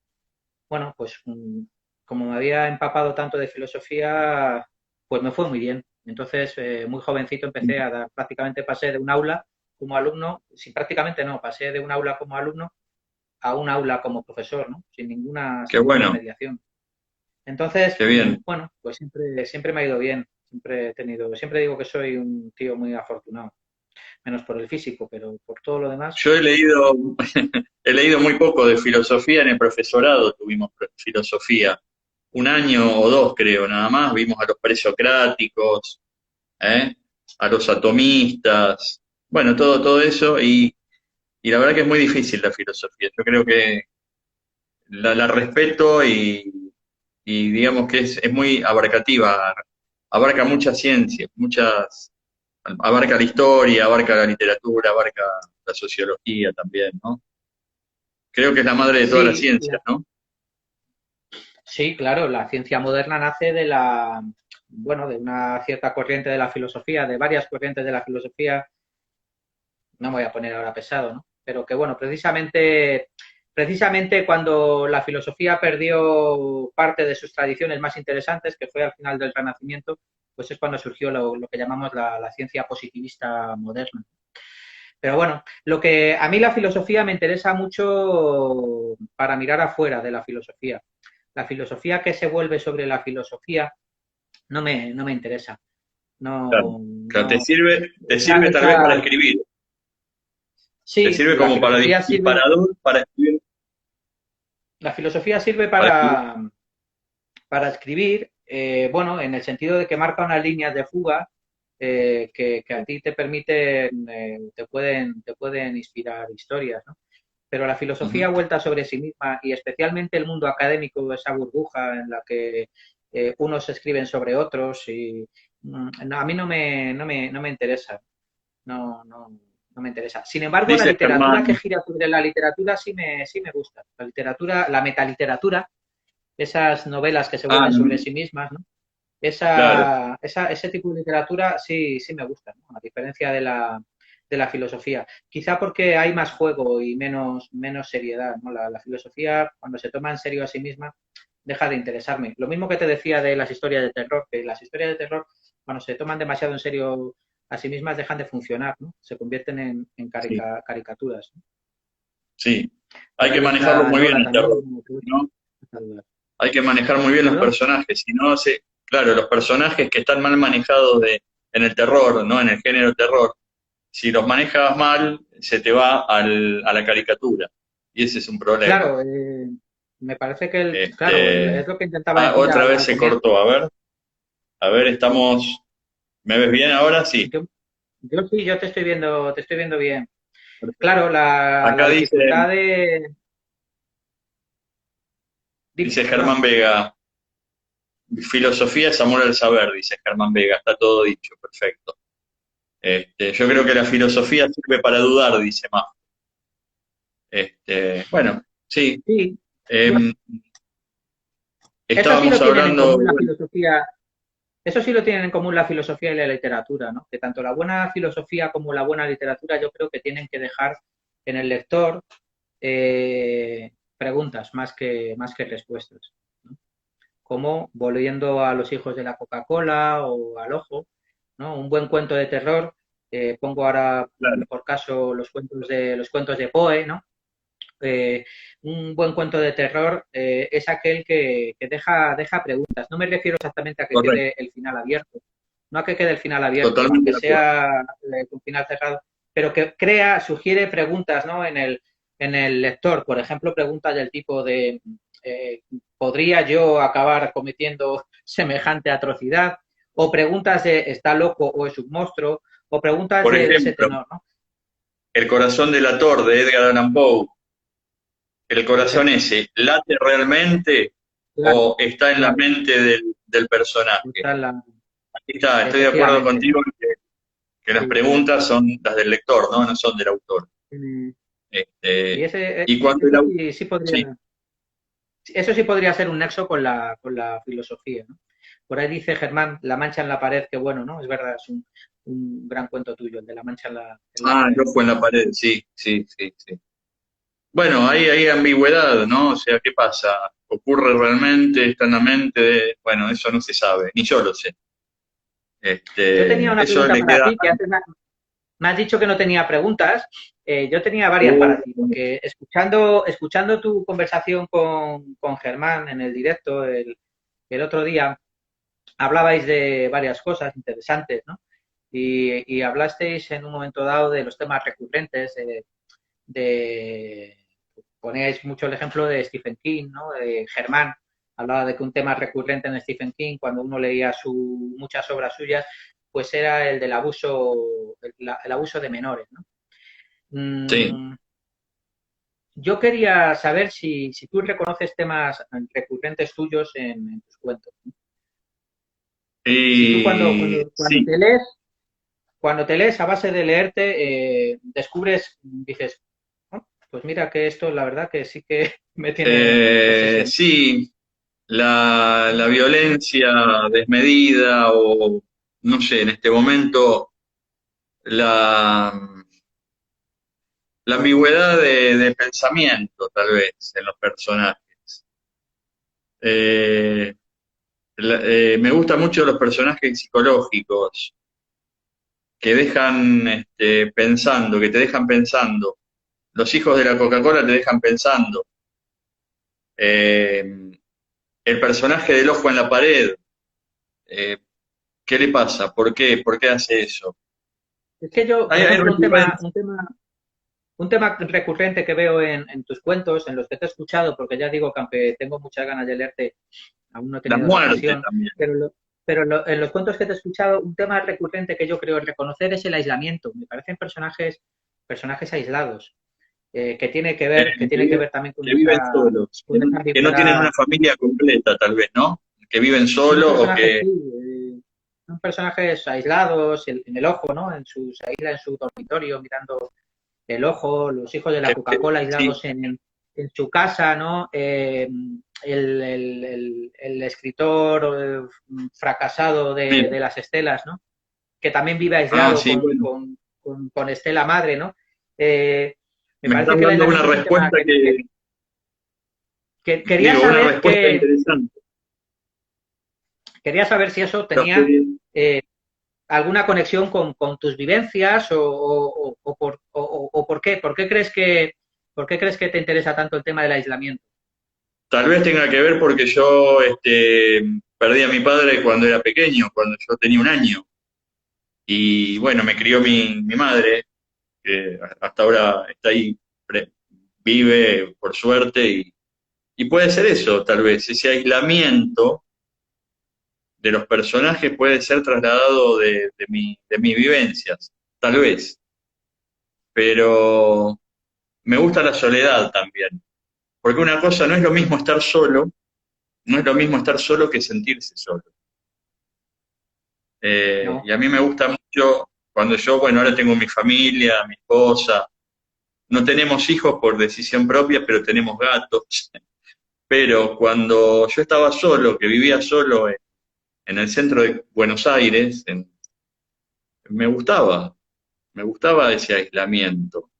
bueno, pues como me había empapado tanto de filosofía, pues me fue muy bien. Entonces, muy jovencito empecé a dar, prácticamente pasé de un aula como alumno, sí, prácticamente no, pasé de un aula como alumno a un aula como profesor, ¿no? qué Sin ninguna bueno, mediación. Entonces, qué bien. bueno, pues siempre me ha ido bien. Siempre digo que soy un tío muy afortunado, menos por el físico, pero por todo lo demás. Yo he leído, he leído muy poco de filosofía en el profesorado, tuvimos filosofía, un año o dos creo, nada más, vimos a los presocráticos, ¿eh? A los atomistas, bueno, todo eso, y la verdad que es muy difícil la filosofía. Yo creo que la respeto y digamos que es muy abarcativa, abarca muchas ciencias, abarca la historia, abarca la literatura, abarca la sociología también, ¿no? Creo que es la madre de todas las Sí, ciencias, ¿no? sí, claro, la ciencia moderna nace bueno, de una cierta corriente de la filosofía, de varias corrientes de la filosofía, no me voy a poner ahora pesado, ¿no? Pero que bueno, precisamente cuando la filosofía perdió parte de sus tradiciones más interesantes, que fue al final del Renacimiento, pues es cuando surgió lo que llamamos la ciencia positivista moderna. Pero bueno, lo que a mí la filosofía me interesa mucho para mirar afuera de la filosofía. La filosofía que se vuelve sobre la filosofía no me interesa. Claro. No, Claro, no. te sirve tal vez para escribir, te Sí, sirve como para disparador para escribir, la filosofía sirve para escribir. para escribir, bueno, en el sentido de que marca unas líneas de fuga que a ti te permiten, te pueden inspirar historias, ¿no? Pero la filosofía Ujú. vuelta sobre sí misma y especialmente el mundo académico, esa burbuja en la que unos escriben sobre otros y no, a mí no me interesa, no me interesa. Sin embargo, la Dice literatura que Germán, gira sobre la literatura sí me gusta. La literatura, la metaliteratura, esas novelas que se ah, vuelven sobre no, sí mismas, ¿no? claro, Ese tipo de literatura sí me gusta, ¿no? A diferencia de de la filosofía. Quizá porque hay más juego y menos seriedad, ¿no? La filosofía, cuando se toma en serio a sí misma, deja de interesarme. Lo mismo que te decía de las historias de terror, que las historias de terror, cuando se toman demasiado en serio a sí mismas, dejan de funcionar, ¿no? Se convierten en Sí, caricaturas, ¿no? sí. Por Hay que ahí manejarlo está muy bien Nola el terror, también. ¿no? Hay que manejar muy bien los ¿Perdón? personajes, si no claro, los personajes que están mal manejados en el terror, ¿no? En el género terror, si los manejas mal, se te va a la caricatura. Y ese es un problema. Claro, me parece que claro, Este, es lo que intentaba decir otra vez al se comienzo. cortó. A ver, estamos. ¿Me ves bien ahora? Sí. Yo, yo sí, yo te estoy viendo bien. Claro, la Acá dificultad de... Dime, dice perdón. Germán Vega, filosofía es amor al saber, dice Germán Vega, está todo dicho, perfecto. Yo creo que Sí, la filosofía sirve para dudar, dice más. Bueno, sí, sí. Bueno, em, eso sí estábamos lo tienen en hablando, común la bueno, filosofía. Eso sí lo tienen en común la filosofía y la literatura, ¿no? Que tanto la buena filosofía como la buena literatura yo creo que tienen que dejar en el lector preguntas más que respuestas, ¿no? Como volviendo a los hijos de la Coca-Cola o al ojo, ¿no? Un buen cuento de terror, pongo ahora claro, por caso los cuentos de Poe, ¿no? Un buen cuento de terror es aquel que deja preguntas. No me refiero exactamente a que correcto, quede el final abierto, no a que quede el final abierto, totalmente aunque de acuerdo. sea un final cerrado, pero que crea, sugiere preguntas, ¿no? En el lector, por ejemplo, preguntas del tipo de ¿podría yo acabar cometiendo semejante atrocidad? O preguntas de ¿está loco o es un monstruo? O preguntas Por de ese ejemplo, tenor, ¿no? El corazón del ator de Edgar Allan Poe, el Por corazón ejemplo, ese, ¿late realmente claro, o está en la claro. mente del personaje? Está la, Aquí está, estoy de acuerdo efectivamente, contigo en que las sí. preguntas son las del lector, ¿no? No son del autor. Mm, Y Este, y cuando eso sí, sí, eso sí podría ser un nexo con la filosofía, ¿no? Por ahí dice Germán, La mancha en la pared, que bueno, ¿no? Es verdad, es un gran cuento tuyo, el de La mancha en la el pared. ojo en la pared, sí, sí, sí, sí. Bueno, ahí hay ambigüedad, ¿no? O sea, ¿qué pasa? ¿Ocurre realmente? ¿Está en la mente? Bueno, eso no se sabe, ni yo lo sé. Yo tenía una Eso pregunta le para queda. ti, que antes me has dicho que no tenía preguntas. Yo tenía varias para ti, porque escuchando tu conversación con Germán en el directo el otro día, hablabais de varias cosas interesantes, ¿no? Y hablasteis en un momento dado de los temas recurrentes, de poníais mucho el ejemplo de Stephen King, ¿no? De Germán, hablaba de que un tema recurrente en Stephen King, cuando uno leía muchas obras suyas, pues era el del abuso, el abuso de menores, ¿no? Sí. Mm, yo quería saber si tú reconoces temas recurrentes tuyos en tus cuentos. Si tú Y sí, cuando te lees a base de leerte, descubres, dices, "Oh, pues mira que esto la verdad que sí que me tiene obsesionado". sí, la violencia desmedida o, no sé, en este momento, la, la ambigüedad de pensamiento, tal vez, en los personajes. Eh, me gustan mucho los personajes psicológicos que dejan pensando, que te dejan pensando. Los hijos de la Coca-Cola te dejan pensando. Eh, el personaje del ojo en la pared, eh, ¿qué le pasa? ¿Por qué? ¿Por qué hace eso? Es que yo, por Hay ejemplo, recurrencia. un tema recurrente que veo en tus cuentos, en los que te he escuchado, porque ya digo que aunque tengo muchas ganas de leerte, aún no he La tenido esa muerte ocasión, también. en los cuentos que te he escuchado, un tema recurrente que yo creo reconocer es el aislamiento. Me parecen personajes aislados, que tiene que ver también Que viven solos, con esa que no tienen una ambigüedad. familia completa, tal vez, ¿no? Que viven Son solos o personajes, que... sí, son personajes aislados en el ojo, ¿no? En su isla, en su dormitorio, mirando el ojo, los hijos de la Coca-Cola sí, aislados en su casa, ¿no? El escritor fracasado sí. de las estelas, ¿no? Que también vive Ah, aislado sí, bueno. con Estela Madre, ¿no? Me Me parece están que el dando una aislamiento es un tema respuesta quería digo, una saber respuesta interesante. quería saber si eso Yo, tenía eh, alguna conexión con tus vivencias o por qué crees que te interesa tanto el tema del aislamiento. tal vez tenga que ver porque yo perdí a mi padre cuando era pequeño, cuando yo tenía 1 año. Y bueno, me crió mi madre, que hasta ahora está ahí, vive por suerte, y puede ser eso, tal vez, ese aislamiento de los personajes puede ser trasladado de mis vivencias, tal vez, pero me gusta la soledad también, porque una cosa no es lo mismo estar solo, no es lo mismo estar solo que sentirse solo. Y No, a mí me gusta mucho cuando yo, bueno, ahora tengo mi familia, mi esposa, no tenemos hijos por decisión propia, pero tenemos gatos. Pero cuando yo estaba solo, que vivía solo en el centro de Buenos Aires, me gustaba, me gustaba ese aislamiento.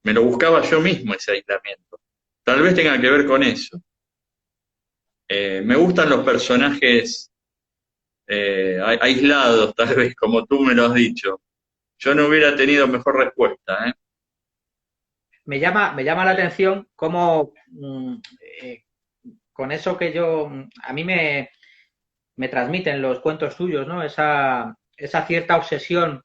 Me lo buscaba yo mismo ese aislamiento. Tal vez tenga que ver con eso. Me gustan los personajes aislados, tal vez, como tú me lo has dicho. Yo no hubiera tenido mejor respuesta, ¿eh? me llama la atención cómo eh, con eso que a mí me transmiten los cuentos tuyos, ¿no? Esa cierta obsesión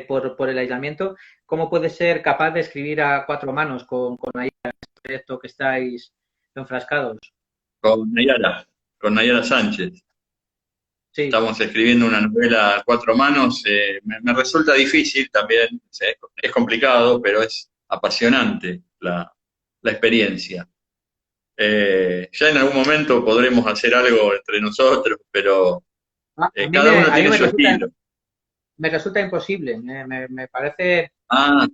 por el aislamiento, ¿cómo puedes ser capaz de escribir a 4 manos con ahí esto que estáis enfrascados? Con Nayara, con Nayara Sánchez. Sí, Estamos escribiendo una novela a 4 manos. Me resulta difícil también, o sea, es complicado, pero es apasionante la experiencia. Ya en algún momento podremos hacer algo entre nosotros, pero cada uno a mí tiene su estilo. me resulta imposible, me parece, Ah,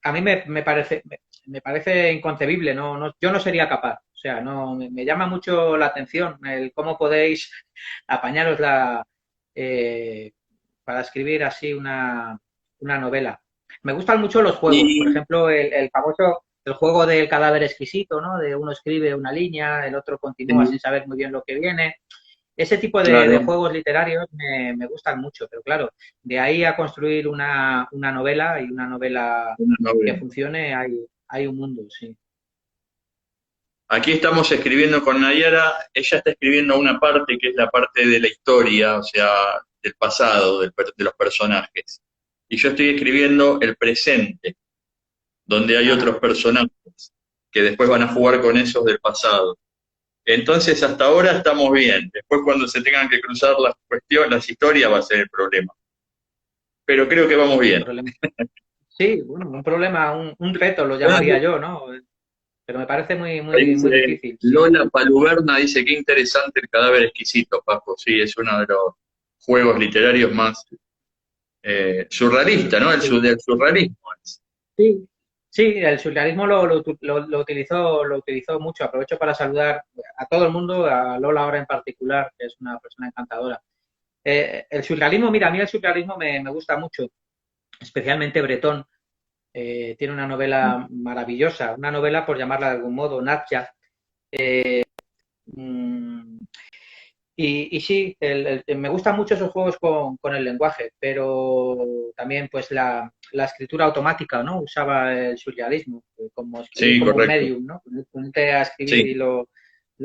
a mí me parece inconcebible, yo no sería capaz, o sea, no, me llama mucho la atención el cómo podéis apañaros eh, para escribir así una novela. Me gustan mucho los juegos, por y ejemplo, el famoso, el juego del cadáver exquisito, ¿no? De uno escribe una línea, el otro continúa sin saber muy bien lo que viene. Ese tipo de claro, juegos literarios me gustan mucho, pero claro, de ahí a construir una novela y una novela una que novela. funcione, hay un mundo, sí. Aquí estamos escribiendo con Nayara, ella está escribiendo una parte que es la parte de la historia, o sea, del pasado, de los personajes. Y yo estoy escribiendo el presente, donde hay otros Ajá. personajes que después van a jugar con esos del pasado. Entonces, hasta ahora estamos bien. Después, cuando se tengan que cruzar las cuestiones, las historias, va a ser el problema. Pero creo que vamos El bien. problema. Sí, bueno, un problema, un reto lo Bueno, llamaría yo, ¿no? Pero me parece ahí muy dice difícil, sí. Lola Paluberna, dice, qué interesante el cadáver exquisito, Paco. Sí, es uno de los juegos literarios más surrealista, ¿no? Sí, Del surrealismo. sí, sí, el surrealismo lo utilizó mucho. Aprovecho para saludar a todo el mundo, a Lola ahora en particular, que es una persona encantadora. El surrealismo, mira, a mí el surrealismo me gusta mucho, especialmente Bretón. Tiene una novela maravillosa, una novela por llamarla de algún modo, Natja. Mm, y sí, me gustan mucho esos juegos con el lenguaje, pero también pues la escritura automática, ¿no? Usaba el surrealismo como escribir Sí, como un correcto. medium, ¿no? Ponerte a escribir y Sí, lo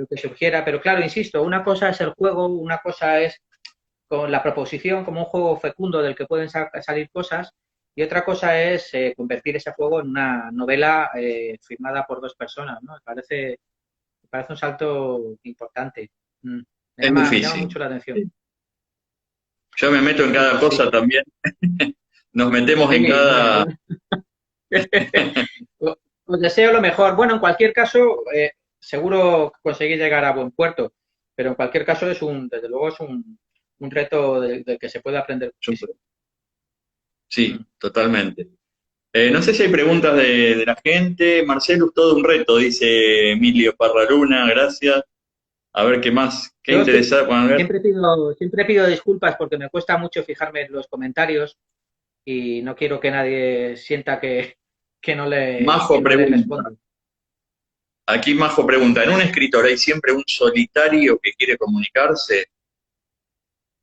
que surgiera. Pero claro, insisto, una cosa es el juego, una cosa es con la proposición como un juego fecundo del que pueden salir cosas y otra cosa es convertir ese juego en una novela firmada por 2 personas, ¿no? Me parece un salto importante. Mm. es Me llama difícil. mucho la atención. Sí. Yo me meto en cada Sí, cosa también. Nos metemos en sí, bueno, cada... os deseo lo mejor. Bueno, en cualquier caso, seguro conseguir llegar a buen puerto, pero en cualquier caso desde luego es un reto del que se puede aprender muchísimo. Mm. Sí, totalmente. No sé si hay preguntas de la gente. Marcelo, todo un reto, dice Emilio Parraluna, gracias. A ver qué más, qué Yo interesante. Bueno, a ver. siempre pido disculpas porque me cuesta mucho fijarme en los comentarios. y no quiero que nadie sienta que Majo no le pregunta, respondo. aquí Majo pregunta, ¿en un escritor hay siempre un solitario que quiere comunicarse?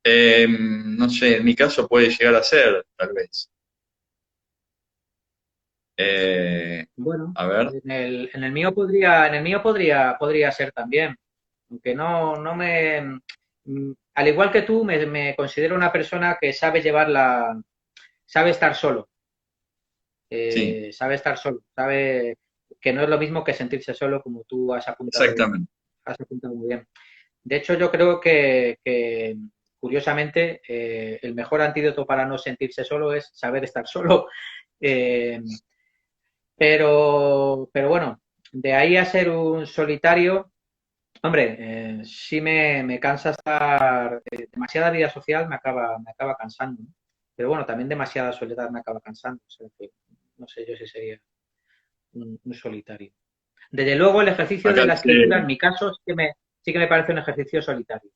No sé, en mi caso puede llegar a ser, tal vez. Eh, Bueno, a ver, en el mío podría ser también, aunque no me, al igual que tú, me considero una persona que sabe sabe estar solo, sí, sabe que no es lo mismo que sentirse solo, como tú exactamente. has apuntado muy bien. De hecho, yo creo que curiosamente, el mejor antídoto para no sentirse solo es saber estar solo. Eh, pero bueno, de ahí a ser un solitario, hombre, sí me cansa estar, demasiada vida social me acaba cansando, ¿no? Pero bueno, también demasiada soledad me acaba cansando, o sea que no sé yo si sería un solitario. Desde luego, el ejercicio Acá de la escritura, dice, en mi caso, sí que me parece un ejercicio solitario.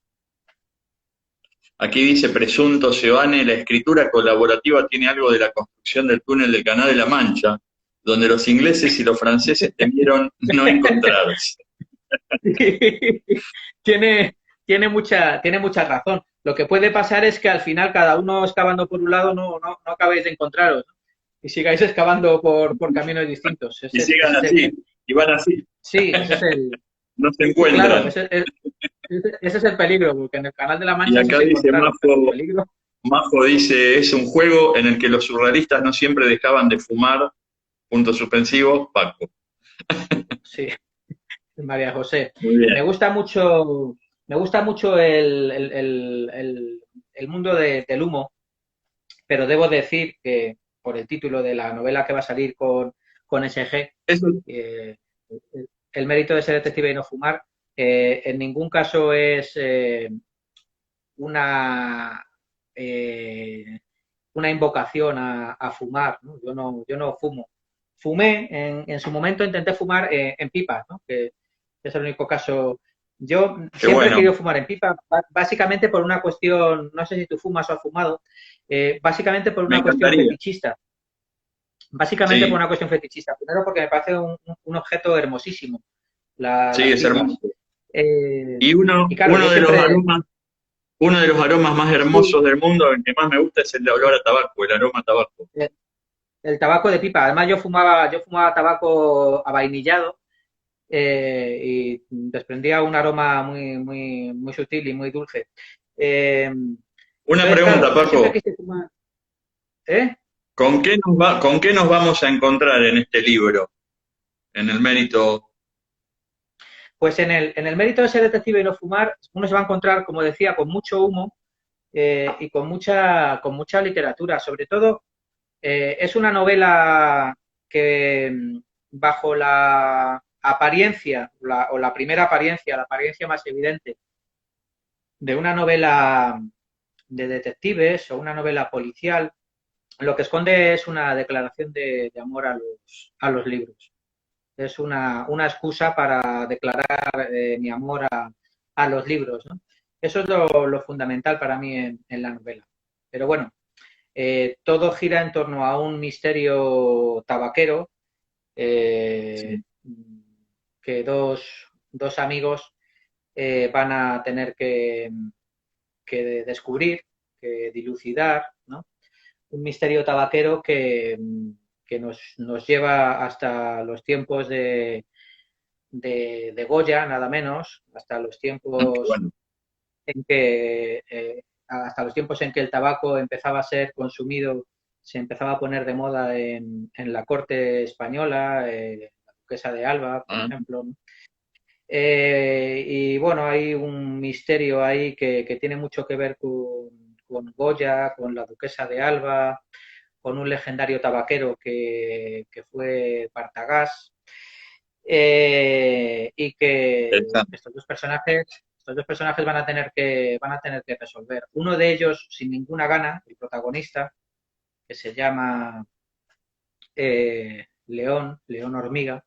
aquí dice Presunto Seoane, la escritura colaborativa tiene algo de la construcción del túnel del Canal de la Mancha, donde los ingleses y los franceses temieron no encontrarse. Tiene, tiene mucha razón. Lo que puede pasar es que al final, cada uno excavando por un lado, no acabéis de encontraros, ¿no? Y sigáis excavando por caminos distintos. Y Ese es, sigan ese es el, así, y van así, sí, ese es no se sí, claro, encuentran. ese es el peligro, porque en el Canal de la Y Mancha sí acá se dice encontraron, pero el Majo, peligro, Majo dice, es un juego en el que los surrealistas no siempre dejaban de fumar, puntos suspensivos, Paco. sí, María José. Muy Me bien. gusta mucho, me gusta mucho el mundo del humo, pero debo decir que por el título de la novela que va a salir con SG, Eso, eh, el mérito de ser detective y no fumar, en ningún caso es una, eh, una invocación a fumar, ¿no? Yo no fumo. Fumé, en su momento intenté fumar en pipas, ¿no? Que es el único caso. Yo qué siempre he bueno, querido fumar en pipa, básicamente por una cuestión, no sé si tú fumas o has fumado, básicamente por me una cuestión encantaría. fetichista. Básicamente por Sí, una cuestión fetichista. Primero porque me parece un objeto hermosísimo, sí, las es hermoso. pipas. Eh, Y y claro, yo uno de los aromas más sí, hermosos del mundo, el que más me gusta es el de olor a tabaco, el aroma a tabaco. el tabaco de pipa. Además, yo fumaba tabaco avainillado, y desprendía un aroma muy, muy, muy sutil y muy dulce. Eh, Una entonces, pregunta, claro, yo siempre Paco, quise fumar. ¿Eh? ¿con qué nos vamos a encontrar en este libro? En el mérito, Pues en el mérito de ser detective y no fumar, uno se va a encontrar, como decía, con mucho humo, y con mucha literatura. Sobre todo, es una novela que, bajo la apariencia, o la primera apariencia, la apariencia más evidente de una novela de detectives o una novela policial, lo que esconde es una declaración de amor a los libros. Es una excusa para declarar mi amor a los libros, ¿no? Eso es lo fundamental para mí en la novela. Pero bueno, todo gira en torno a un misterio tabaquero, eh, sí, que dos amigos van a tener que descubrir, que dilucidar, ¿no? Un misterio tabaquero que nos lleva hasta los tiempos de Goya, nada menos, qué bueno. hasta los tiempos en que el tabaco empezaba a ser consumido, se empezaba a poner de moda en la corte española, la duquesa de Alba, por Ah, ejemplo, ¿no? Y bueno, hay un misterio ahí que tiene mucho que ver con Goya, con la duquesa de Alba, con un legendario tabaquero que fue Partagás, y que interesante. estos dos personajes van a tener que resolver. Uno de ellos, sin ninguna gana, el protagonista, que se llama León Hormiga,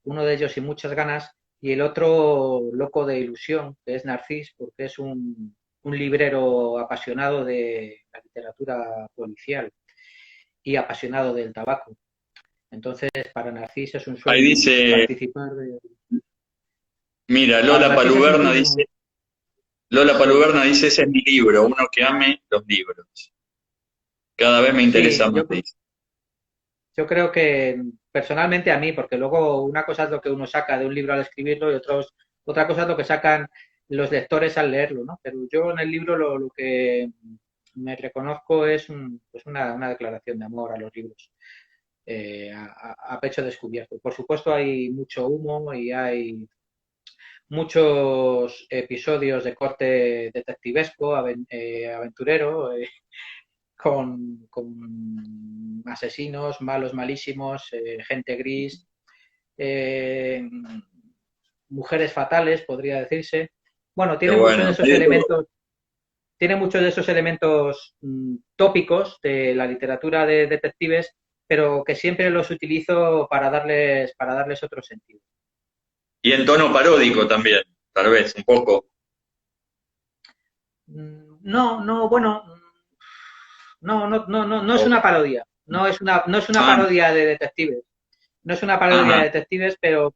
uno de ellos sin muchas ganas, y el otro loco de ilusión, que es Narcís, porque es un librero apasionado de la literatura policial. y apasionado del tabaco. Entonces, para Narcís es un Ahí sueño dice, participar de... mira, Para Narcís es un sueño... Lola Sí, Paluberna dice, ese es mi libro, uno que ame los libros. Cada vez me interesa sí, más, dice. yo creo que personalmente a mí, porque luego una cosa es lo que uno saca de un libro al escribirlo y otra cosa es lo que sacan los lectores al leerlo, ¿no? Pero yo en el libro lo que me reconozco es pues una declaración de amor a los libros, a pecho descubierto. Por supuesto hay mucho humo y hay muchos episodios de corte detectivesco, aventurero, con asesinos, malos, malísimos, gente gris, eh, mujeres fatales, podría decirse. Bueno, Qué bueno, hay de todo. tiene muchos de esos elementos tópicos de la literatura de detectives, pero que siempre los utilizo para darles otro sentido. Y en tono paródico también, tal vez, un poco. No, no, bueno, no es O- una parodia. No es una ah, parodia de detectives. No es una parodia de ajá, detectives, pero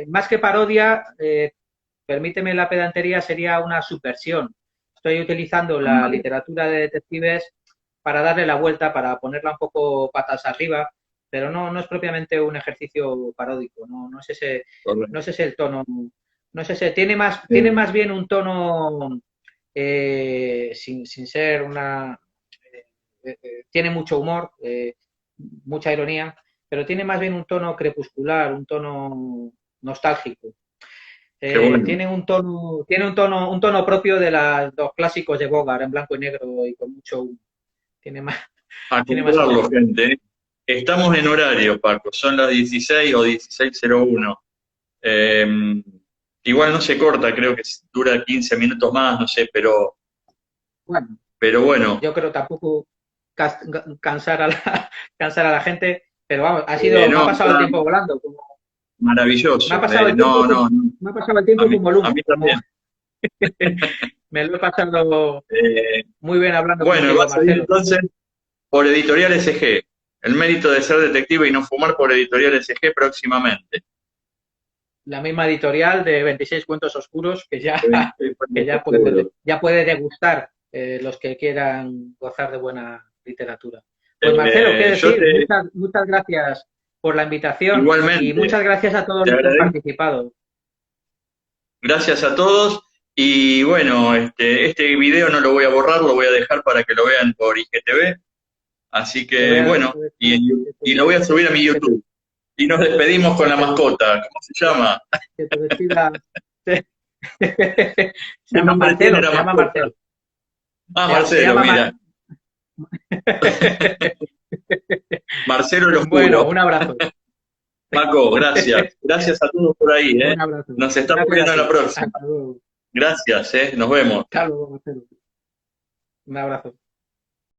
más que parodia, permíteme la pedantería, sería una subversión. Estoy utilizando la vale, literatura de detectives para darle la vuelta, para ponerla un poco patas arriba, pero no es propiamente un ejercicio paródico, no correcto. es ese el tono, no es ese, tiene Eh, más bien un tono sin ser una tiene mucho humor, mucha ironía, pero tiene más bien un tono crepuscular, un tono nostálgico. qué bueno. Un tono propio de los clásicos de Bogart en blanco y negro y con mucho humor. Tiene más, A tiene más ese comprarlo, tono. gente. Estamos en horario, Paco. Son las 16 o 16:01. Eh, igual no se corta, creo que dura 15 minutos más, no sé, Bueno, pero bueno. yo creo tampoco cansar a la, cansar a la gente, pero vamos, me ha No, pasado el está tiempo volando, me ha maravilloso. pasado el tiempo No, no, no. me ha pasado el tiempo como el A humo, mí también. me lo he pasado Eh, muy bien hablando bueno, contigo, vas a ir Marcelo. entonces por Editorial SG. El mérito de ser detective y no fumar por Editorial SG próximamente. La misma editorial de 26 cuentos oscuros que 26 oscuros. ya puede degustar los que quieran gozar de buena literatura. Pues Marcelo, qué Yo decir, te, muchas gracias por la invitación y igualmente, muchas gracias a todos te los que han agradezco. participado. Gracias a todos. Y bueno, este video no lo voy a borrar, lo voy a dejar para que lo vean por IGTV. Así Te voy que a, bueno, y lo voy a subir a mi que te, YouTube. Y nos despedimos con que la te, mascota. ¿Cómo se llama? que te despida. Se llama ¿Qué nombre tiene Marcelo, la se llama mascota? Marcelo. Ah, Se Marcelo, llama mira. Marcelo el Bueno, Oscuro. un abrazo. Paco, gracias. Gracias a todos por ahí, ¿eh? Un abrazo. Nos estamos Gracias a viendo en la ti. próxima. Hasta luego. Gracias, ¿eh? Nos vemos. Hasta luego, Marcelo. Un abrazo.